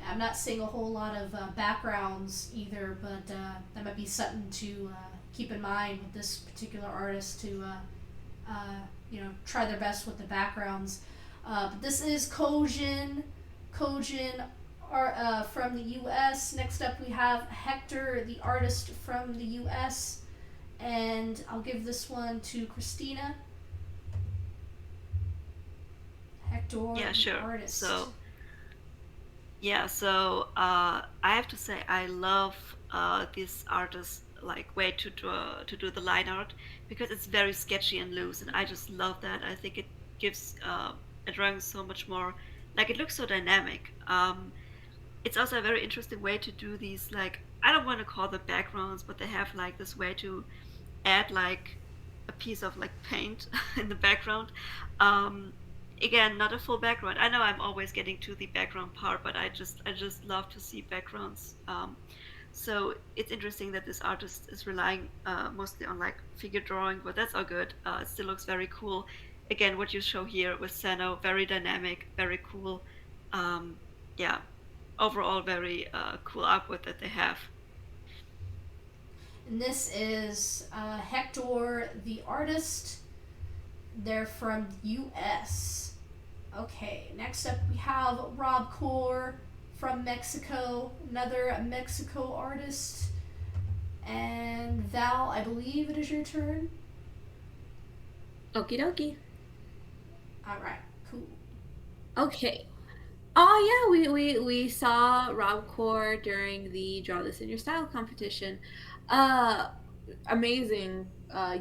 I'm not seeing a whole lot of backgrounds either, but that might be something to keep in mind with this particular artist to try their best with the backgrounds. But this is Kojin from the U.S. Next up we have Hector, the artist from the U.S. And I'll give this one to KRISTINA. Hector, Yeah, the sure. artist. So I have to say I love this artist like way to do the line art because it's very sketchy and loose, and I just love that. I think it gives a drawing so much more, like it looks so dynamic. It's also a very interesting way to do these, like I don't want to call them backgrounds, but they have like this way to add like a piece of like paint in the background. Um, Again, not a full background. I know I'm always getting to the background part, but I just love to see backgrounds. So it's interesting that this artist is relying mostly on like figure drawing, but that's all good. It still looks very cool. Again, what you show here with Sano, very dynamic, very cool. Um, yeah, overall very cool artwork that they have. And this is Hector, the artist. They're from US. Okay, next up we have Rob Core from Mexico, another Mexico artist. And Val, I believe it is your turn. Okie dokie. Alright, cool. Okay. Oh yeah, we saw Rob Core during the Draw This in Your Style competition. Uh, Amazing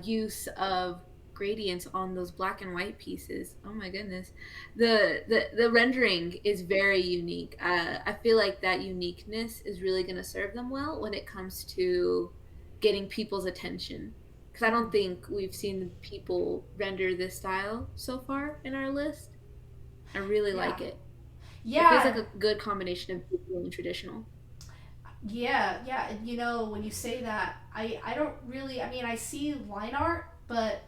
use of gradients on those black and white pieces. Oh my goodness, the rendering is very unique. I feel like that uniqueness is really going to serve them well when it comes to getting people's attention. Because I don't think we've seen people render this style so far in our list. I really Yeah. like it. It feels like Yeah, a good combination of visual and traditional. yeah. And you know, when you say that, I don't really, I mean, I see line art, but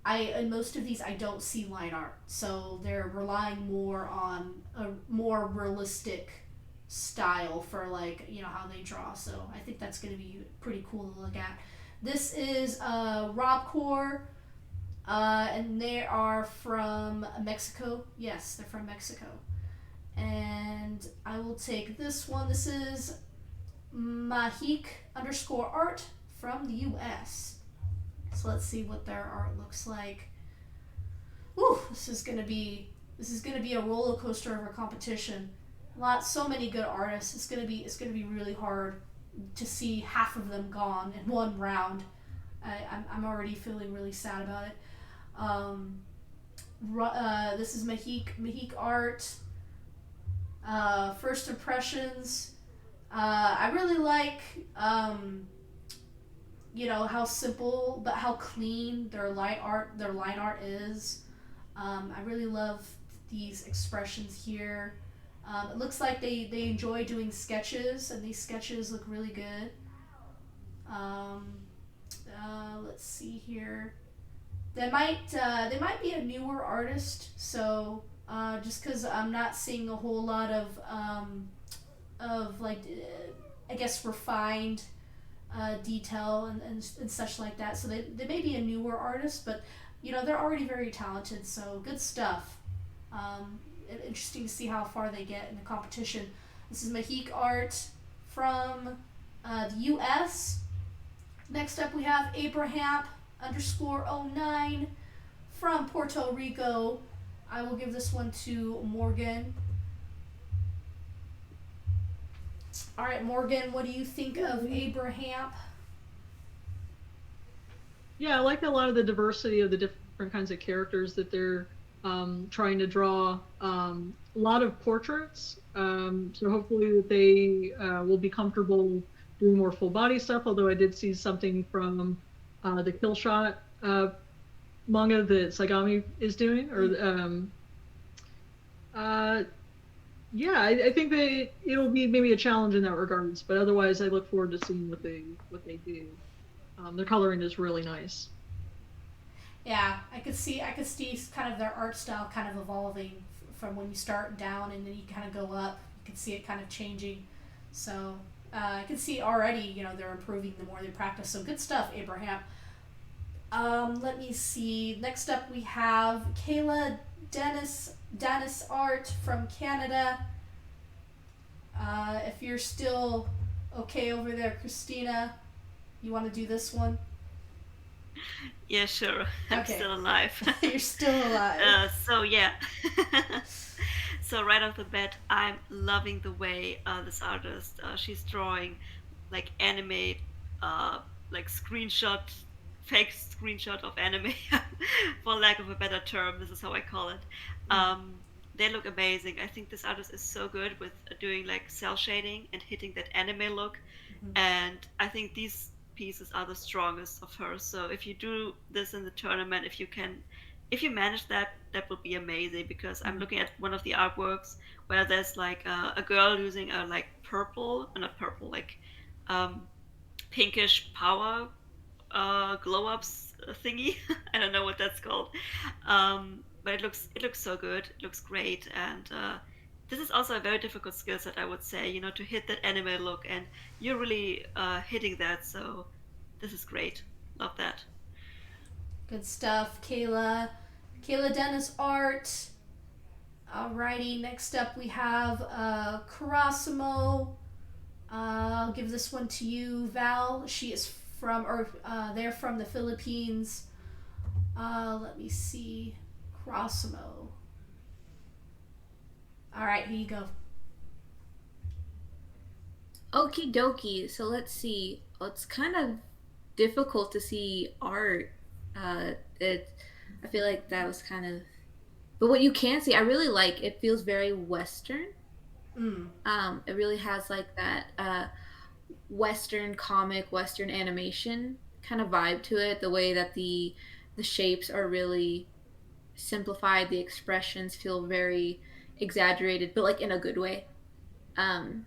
in most of these I don't see line art, so they're relying more on a more realistic style for like how they draw. So I think that's going to be pretty cool to look at. This is Rob Core, and they are from Mexico. Yes, they're from Mexico. And I will take this one. This is Mahik underscore art from the US. So let's see what their art looks like. Whew, this is gonna be a roller coaster of a competition. So many good artists. It's gonna be really hard to see half of them gone in one round. I'm already feeling really sad about it. Um, this is Mahik art. First impressions. I really like how simple but how clean their line art is. I really love these expressions here. It looks like they enjoy doing sketches, and these sketches look really good. Um, let's see here. They might be a newer artist, so just because I'm not seeing a whole lot of like I guess refined detail and such like that. So they may be a newer artist, but they're already very talented. So good stuff. Interesting to see how far they get in the competition. This is Mahik art from the U.S. Next up we have Abraham underscore '09 from Puerto Rico. I will give this one to Morgan. All right, Morgan, what do you think of Abraham? Yeah, I like a lot of the diversity of the different kinds of characters that they're trying to draw. A lot of portraits, so hopefully that they will be comfortable doing more full body stuff. Although I did see something from the Kill Shot manga that Saigami is doing, or yeah, I think that it'll be maybe a challenge in that regards, but otherwise I look forward to seeing what they do. Their coloring is really nice. Yeah, I could see kind of their art style kind of evolving from when you start down and then you kind of go up. You can see it kind of changing. So I can see already, they're improving the more they practice. So good stuff, Abraham. Let me see. Next up, we have Kayla Dennis Art from Canada. If you're still okay over there, KRISTINA, you want to do this one? Yeah, sure. I'm Okay. still alive. You're still alive. So yeah. So right off the bat, I'm loving the way this artist she's drawing like anime, uh, like screenshot, fake screenshot of anime, for lack of a better term. This is how I call it. Mm. Um, they look amazing. I think this artist is so good with doing like cell shading and hitting that anime look, Mhm. and I think these pieces are the strongest of hers. So if you do this in the tournament, if you manage that, that would be amazing. Because I'm Mm. looking at one of the artworks where there's like a girl using a like purple, not purple, like um, pinkish power glow ups thingy. I don't know what that's called, but it looks so good. It looks great, and this is also a very difficult skill set, I would say. To hit that anime look, and you're really hitting that. So this is great. Love that. Good stuff, Kayla. Kayla Dennis Art. Alrighty, next up we have Karasimo. I'll give this one to you, Val. She is they're from the Philippines. Let me see. Karasimo. Alright, here you go. Okie dokie. So let's see. Well, it's kind of difficult to see art. It. I feel like that was kind of. But what you can see, I really like. It feels very Western. Mm. It really has like that Western comic, Western animation kind of vibe to it. The way that the shapes are really simplified. The expressions feel very exaggerated, but like in a good way. Um,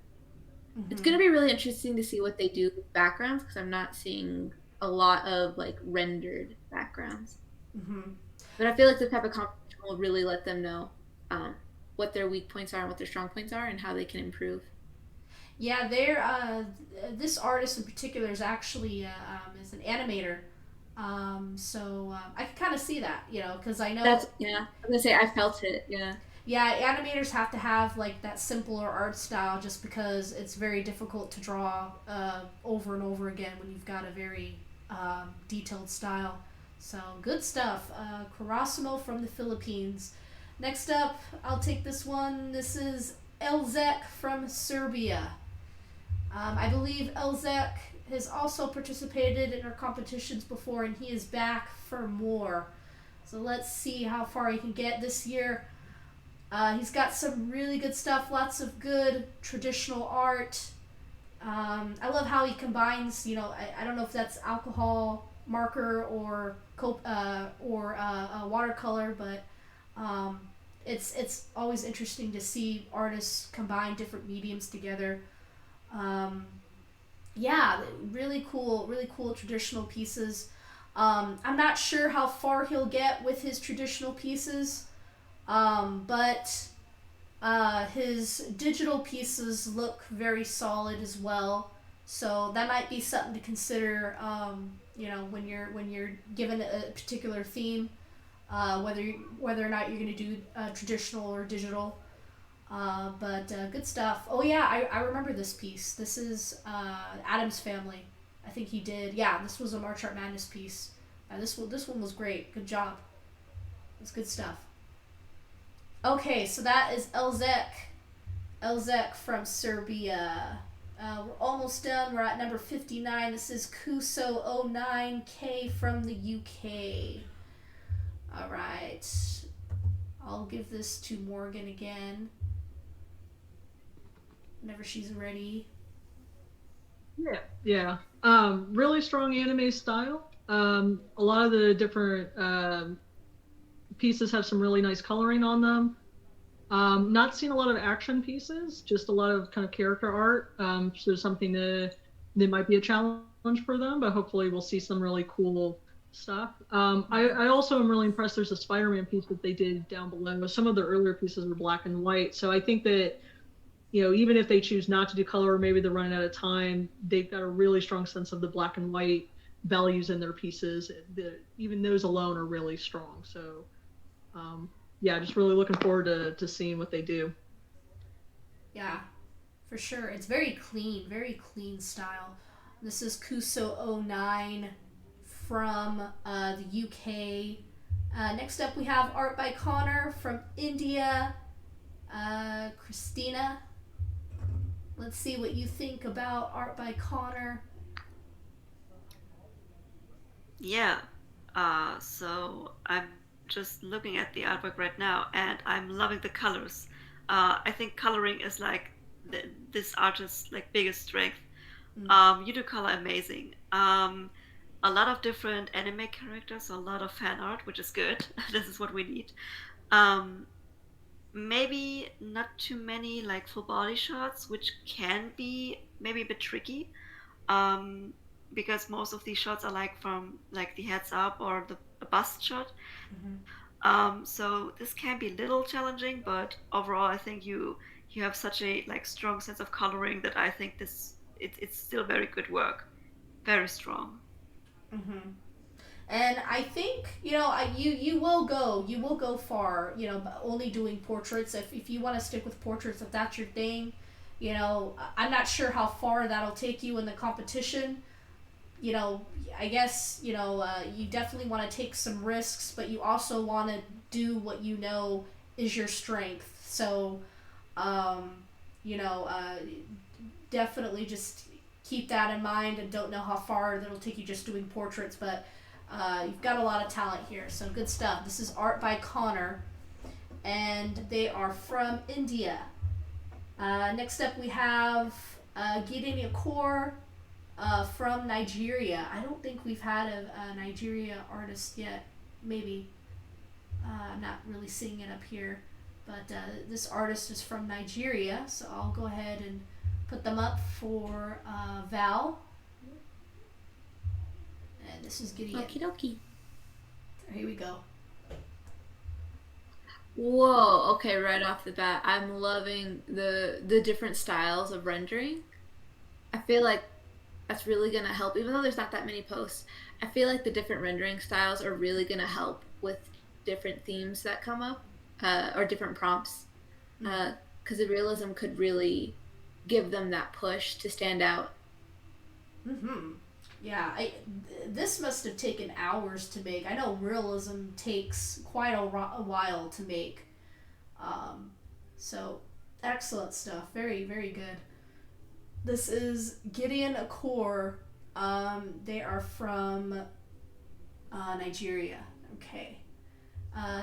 it's Mm-hmm. gonna be really interesting to see what they do with backgrounds because I'm not seeing a lot of like rendered backgrounds. Mm-hmm. But I feel like the type of competition will really let them know um, what their weak points are and what their strong points are and how they can improve. Yeah, this artist in particular is actually is an animator. So I can kind of see that, because I That's know, yeah. I'm gonna say I felt it. Yeah. yeah, animators have to have like that simpler art style just because it's very difficult to draw over and over again when you've got a very detailed style. So good stuff. Karasimo from the Philippines. Next up, I'll take this one. This is Elzek from Serbia. I believe Elzek has also participated in our competitions before, and he is back for more. So let's see how far he can get this year. He's got some really good stuff, lots of good traditional art. I love how he combines, I don't know if that's alcohol marker or watercolor, but it's always interesting to see artists combine different mediums together. Um, yeah, really cool traditional pieces. I'm not sure how far he'll get with his traditional pieces, but his digital pieces look very solid as well. So that might be something to consider. When you're given a particular theme, whether or not you're going to do traditional or digital. But good stuff. Oh yeah, I remember this piece. This is Adam's Family. I think he did. Yeah, this was a March Art Madness piece. This one was great. Good job. It's good stuff. Okay, so that is Elzek. Elzek from Serbia. We're almost done. We're at number 59. This is Kuso09K from the UK. Alright. I'll give this to Morgan again whenever she's ready. Yeah, yeah. Really strong anime style. A lot of the different pieces have some really nice coloring on them. Not seen a lot of action pieces, just a lot of kind of character art. So something that might be a challenge for them, but hopefully we'll see some really cool stuff. I also am really impressed. There's a Spider-Man piece that they did down below. Some of the earlier pieces were black and white, so I think that even if they choose not to do color, or maybe they're running out of time, they've got a really strong sense of the black and white values in their pieces. Even those alone are really strong. So yeah, just really looking forward to seeing what they do. Yeah, for sure. It's very clean style. This is Kuso09 from the UK. Next up, we have art by Connor from India. KRISTINA, let's see what you think about art by Connor. Yeah. So I'm just looking at the artwork right now, and I'm loving the colors. I think coloring is like this artist's like biggest strength. You do color amazing. A lot of different anime characters, a lot of fan art, which is good. This is what we need. Um, Maybe not too many like full body shots, which can be maybe a bit tricky. Um, because most of these shots are like from like the heads up or the bust shot. So this can be a little challenging, but overall, I think you have such a like strong sense of coloring that I think it's still very good work, very strong. And I think you will go far. Only doing portraits. If you want to stick with portraits, if that's your thing, I'm not sure how far that'll take you in the competition. I guess you definitely want to take some risks, but you also want to do what is your strength. So, um, definitely just keep that in mind, and don't know how far that'll take you just doing portraits, but you've got a lot of talent here, so good stuff. This is art by Connor, and they are from India. Next up, we have Gideon Kaur from Nigeria. I don't think we've had a Nigeria artist yet. Maybe. I'm not really seeing it up here. But this artist is from Nigeria, so I'll go ahead and put them up for Val. And this is Gideon. Okie dokie. Here we go. Whoa, okay, right off the bat, I'm loving the different styles of rendering. I feel like that's really gonna help, even though there's not that many posts. I feel like the different rendering styles are really gonna help with different themes that come up, or different prompts, because the realism could really give them that push to stand out. Yeah, this must have taken hours to make. I know realism takes quite a while to make. So, excellent stuff. Very, very good. This is Gideon Kaur. They are from Nigeria. Okay.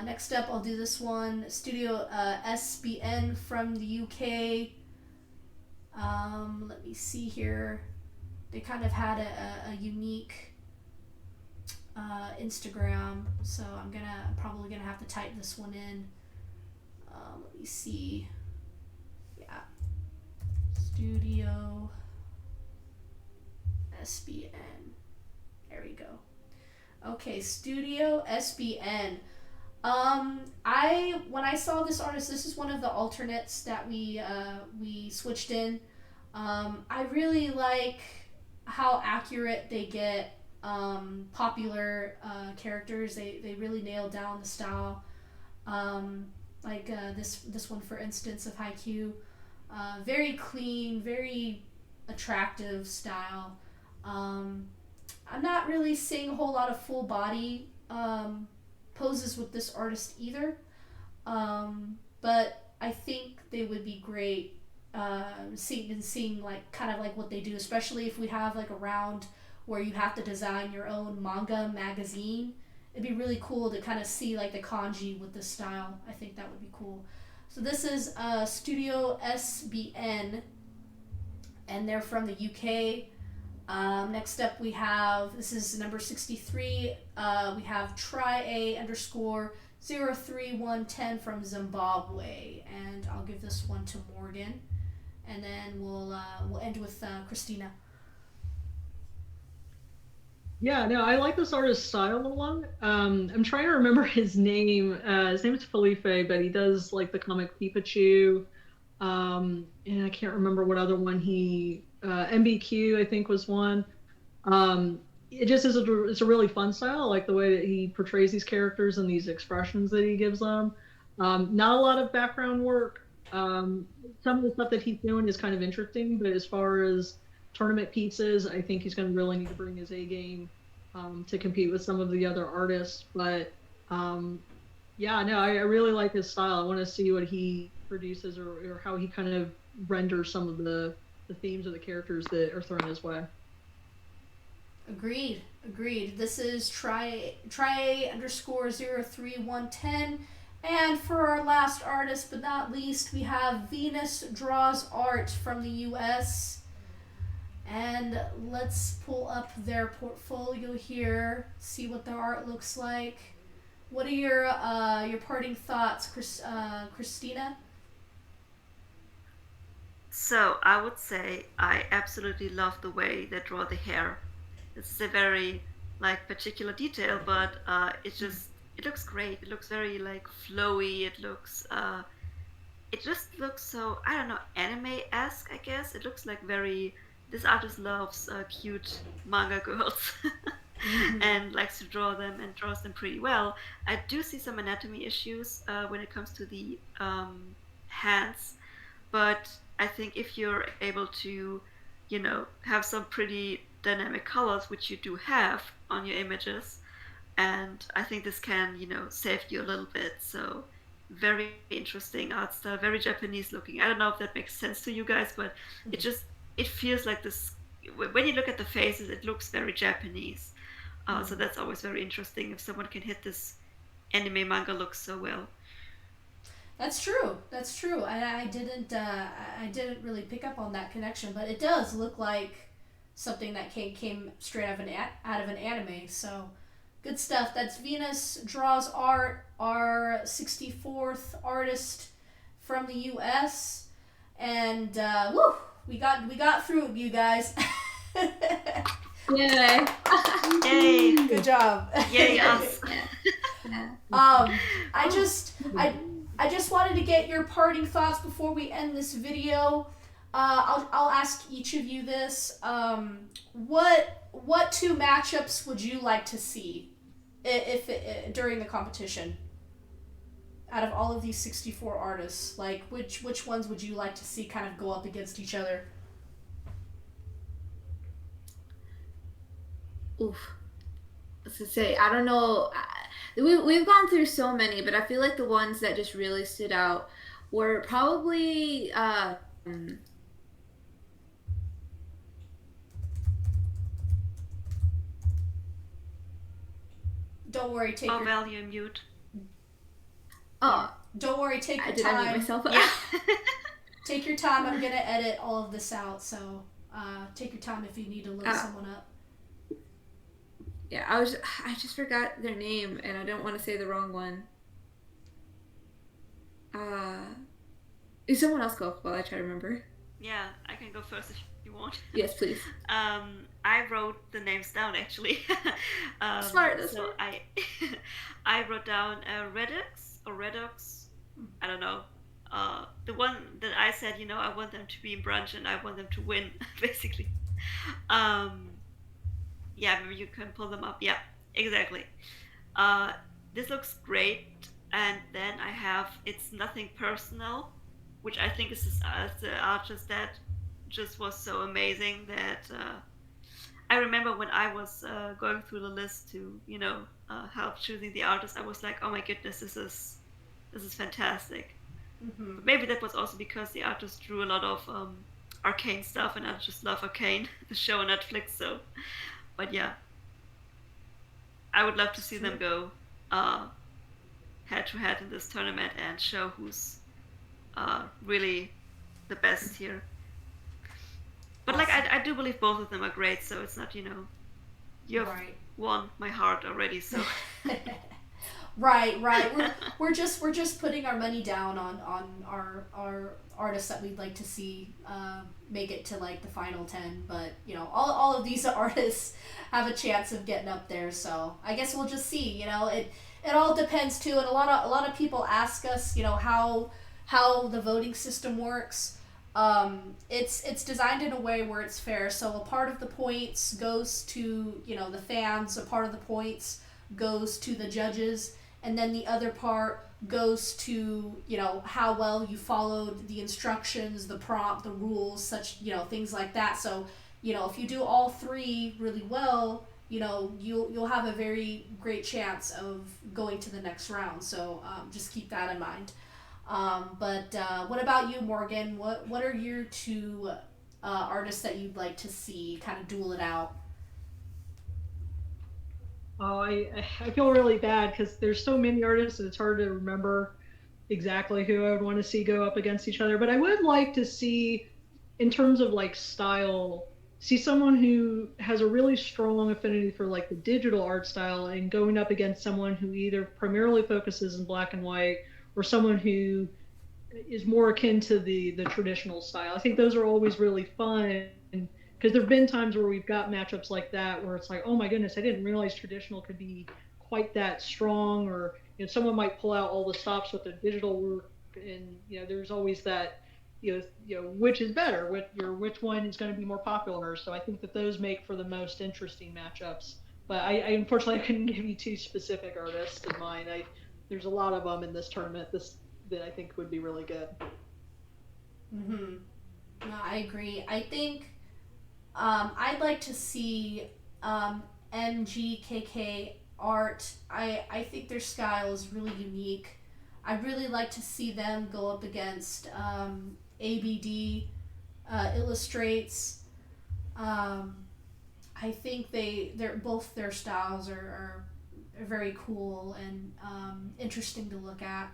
Next up, I'll do this one. Studio SBN from the UK. Let me see here. They kind of had a unique Instagram, so I'm probably gonna have to type this one in. Let me see. Yeah. Studio SBN. There we go. Okay, Studio SBN. When I saw this artist, this is one of the alternates that we switched in. I really like how accurate they get popular characters. They really nail down the style. This one, for instance, of Haikyuu. Very clean, very attractive style. I'm not really seeing a whole lot of full body poses with this artist either. But I think they would be great seeing like kind of like what they do, especially if we have like a round where you have to design your own manga magazine. It'd be really cool to kind of see like the kanji with this style. I think that would be cool. So this is Studio SBN, and they're from the UK. Next up we have, this is number 63, we have Rbn Underscore 03110 from Zimbabwe, and I'll give this one to Morgan, and then we'll end with KRISTINA. Yeah, no, I like this artist's style a lot. I'm trying to remember his name. His name is Felipe, but he does like the comic Pikachu. And I can't remember what other one MBQ, I think, was one. It just is it's a really fun style. I like the way that he portrays these characters and these expressions that he gives them. Not a lot of background work. Some of the stuff that he's doing is kind of interesting, but as far as tournament pieces, I think he's going to really need to bring his A game to compete with some of the other artists. But yeah, no, I really like his style. I want to see what he produces or how he kind of renders some of the themes of the characters that are thrown his way. Agreed. Agreed. This is try underscore 03110. And for our last artist, but not least, we have Venus Draws Art from the US. And let's pull up their portfolio here, see what their art looks like. What are your parting thoughts, KRISTINA? So I would say I absolutely love the way they draw the hair. It's a very like particular detail, but it looks great. It looks very like flowy. It just looks so, I don't know, anime-esque, I guess. It looks like very, this artist loves cute manga girls and likes to draw them and draws them pretty well. I do see some anatomy issues when it comes to the hands, but I think if you're able to, have some pretty dynamic colors, which you do have on your images, and I think this can, save you a little bit. So very interesting art style, very Japanese looking. I don't know if that makes sense to you guys, but it feels like this. When you look at the faces, it looks very Japanese. So that's always very interesting if someone can hit this anime manga look so well. That's true. That's true. I didn't really pick up on that connection, but it does look like something that came straight out of an anime. So good stuff. That's Venus Draws Art, our 64th artist from the U.S. And woo, we got through it, you guys. Yay! Yay! Good job. Yay us. I just wanted to get your parting thoughts before we end this video. I'll ask each of you this. What two matchups would you like to see if during the competition? Out of all of these 64 artists, like which ones would you like to see kind of go up against each other? Oof. I was gonna say, I don't know. We've gone through so many, but I feel like the ones that just really stood out were probably Don't worry, take your value mute. Don't worry, take your did time. I mute myself? Yeah. Take your time. I'm gonna edit all of this out, so take your time if you need to look someone up. Yeah, I just forgot their name, and I don't want to say the wrong one. Is someone else go while I try to remember? Yeah, I can go first if you want. Yes, please. I wrote the names down actually. Smart. So I wrote down Redox. I don't know. The one that I said, I want them to be in brunch and I want them to win, basically. Yeah, maybe you can pull them up. Yeah, exactly. This looks great. And then I have It's Nothing Personal, which I think is the artist that just was so amazing that I remember when I was going through the list to, help choosing the artist, I was like, oh my goodness, this is fantastic. Mm-hmm. But maybe that was also because the artist drew a lot of Arcane stuff, and I just love Arcane, the show on Netflix. So, but yeah, I would love to see them go head to head in this tournament and show who's really the best here. But awesome. I do believe both of them are great, so it's not, you've won my heart already, so. Right. We're just putting our money down on our artists that we'd like to see make it to like the final 10. But all of these artists have a chance of getting up there. So I guess we'll just see. It all depends too. And a lot of people ask us, how the voting system works. It's designed in a way where it's fair. So a part of the points goes to the fans. A part of the points goes to the judges. And then the other part goes to, how well you followed the instructions, the prompt, the rules, such, things like that. So, if you do all three really well you'll have a very great chance of going to the next round. So just keep that in mind. But what about you, Morgan? What are your two artists that you'd like to see kind of duel it out? Oh, I feel really bad because there's so many artists and it's hard to remember exactly who I would want to see go up against each other. But I would like to see, in terms of like style, see someone who has a really strong affinity for like the digital art style and going up against someone who either primarily focuses in black and white or someone who is more akin to the traditional style. I think those are always really fun because there have been times where we've got matchups like that where it's like, oh my goodness, I didn't realize traditional could be quite that strong, or someone might pull out all the stops with the digital work, and there's always that which is better, which one is going to be more popular. So I think that those make for the most interesting matchups. But I unfortunately I couldn't give you two specific artists in mind. There's a lot of them in this tournament. That I think would be really good. Mm-hmm. No, I agree. I think I'd like to see MGKK art. I think their style is really unique. I'd really like to see them go up against ABD Illustrates. I think they're both their styles are very cool and interesting to look at.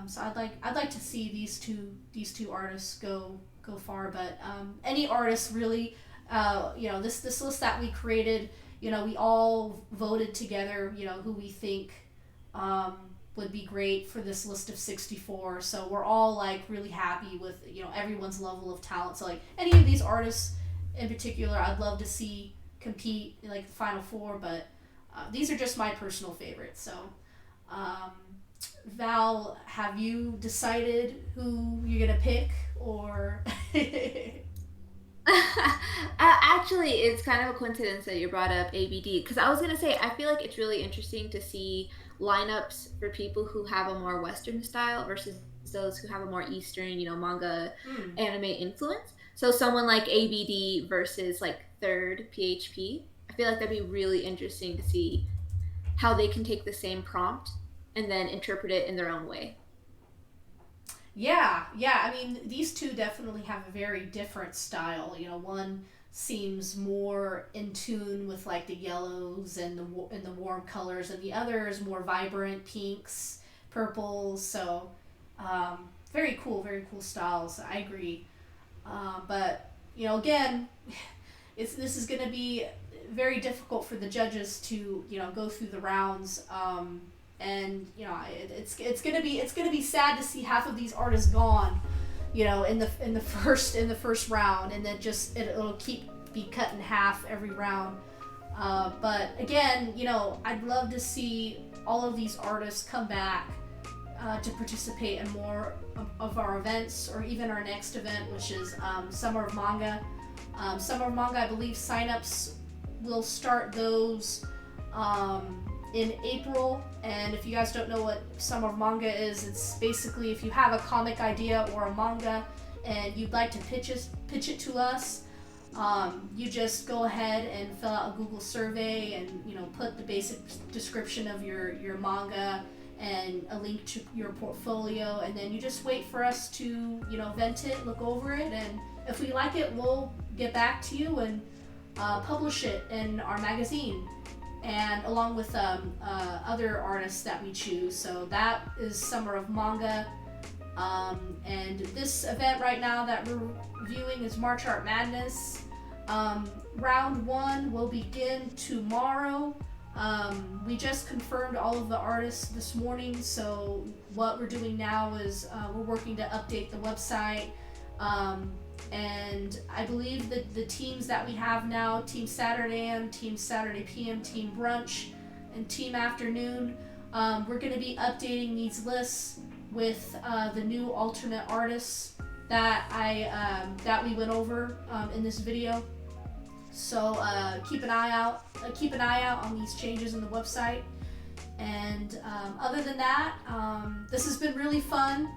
So I'd like to see these two artists go far, but any artist really, this list that we created, we all voted together, who we think would be great for this list of 64. So we're all like really happy with everyone's level of talent. So like any of these artists in particular, I'd love to see compete in like the final four, but these are just my personal favorites. So. Val, have you decided who you're gonna pick, or? Actually, it's kind of a coincidence that you brought up ABD because I was gonna say I feel like it's really interesting to see lineups for people who have a more Western style versus those who have a more Eastern, manga, anime influence. So someone like ABD versus like Third PHP. I feel like that'd be really interesting to see how they can take the same prompt and then interpret it in their own way. Yeah. I mean, these two definitely have a very different style. One seems more in tune with like the yellows and the warm colors, and the other is more vibrant pinks, purples. So, very cool styles. I agree. But again, this is going to be very difficult for the judges to go through the rounds. And it's gonna be sad to see half of these artists gone, in the first round, and then just it'll keep be cut in half every round. But again, I'd love to see all of these artists come back to participate in more of our events, or even our next event, which is Summer of Manga. Summer of Manga, I believe signups will start those in April, and if you guys don't know what Summer of Manga is, it's basically if you have a comic idea or a manga and you'd like to pitch it to us, you just go ahead and fill out a Google survey and put the basic description of your manga and a link to your portfolio, and then you just wait for us to vent it, look over it, and if we like it, we'll get back to you and publish it in our magazine, and along with other artists that we choose. So that is Summer of Manga. And this event right now that we're reviewing is March Art Madness. Round 1 will begin tomorrow. We just confirmed all of the artists this morning, so what we're doing now is we're working to update the website. And I believe that the teams that we have now, Team Saturday AM, Team Saturday PM, Team Brunch, and Team Afternoon, we're going to be updating these lists with the new alternate artists that that we went over in this video. So keep an eye out on these changes in the website. And other than that, this has been really fun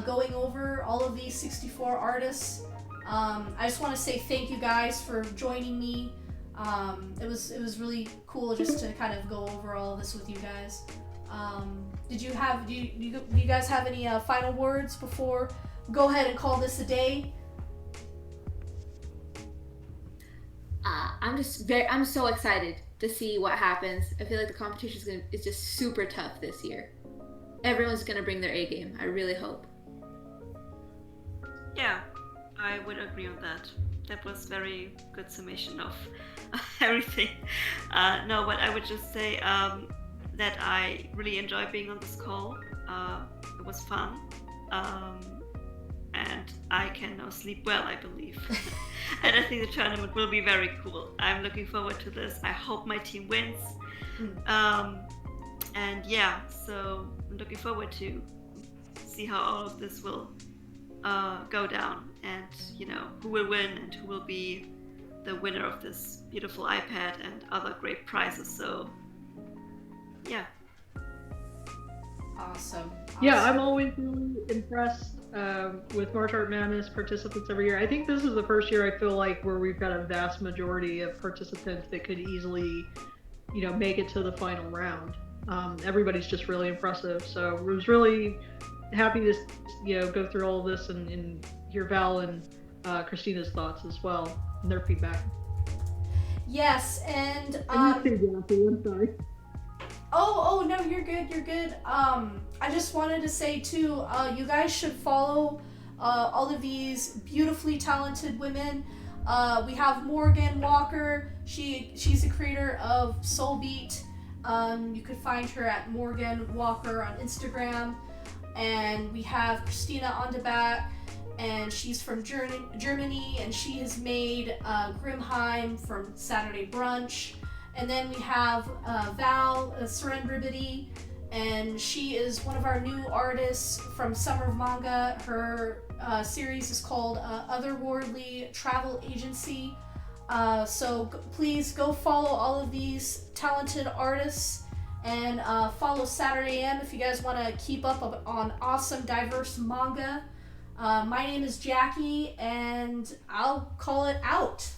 going over all of these 64 artists. I just want to say thank you guys for joining me It was really cool just to kind of go over all of this with you guys. Do you guys have any final words before we go ahead and call this a day? I'm so excited to see what happens. I feel like the competition is just super tough this year. Everyone's gonna bring their A game. I really hope. Yeah, I would agree on that. That was very good summation of everything. No, but I would just say that I really enjoyed being on this call. It was fun. And I can now sleep well, I believe. And I think the tournament will be very cool. I'm looking forward to this. I hope my team wins. And yeah, so I'm looking forward to see how all of this will go down, and who will win and who will be the winner of this beautiful iPad and other great prizes. So yeah. Awesome. Yeah, I'm always really impressed with March Art Madness participants every year. I think this is the first year I feel like where we've got a vast majority of participants that could easily, make it to the final round. Everybody's just really impressive. So I was really happy to, go through all of this and hear Val and Kristina's thoughts as well and their feedback. Yes, and I'm sorry. Oh no, you're good. I just wanted to say too, you guys should follow all of these beautifully talented women. We have Morgan Walker. She's the creator of Soulbeat. You could find her at Morgan Walker on Instagram. And we have KRISTINA ANDABAK, and she's from Germany, and she has made Grimheim from Saturday Brunch. And then we have Val, SERENRIBBITY, and she is one of our new artists from Summer of Manga. Her series is called Otherworldly Travel Agency. So please go follow all of these talented artists, and follow Saturday AM if you guys want to keep up on awesome, diverse manga. My name is Jackie, and I'll call it out.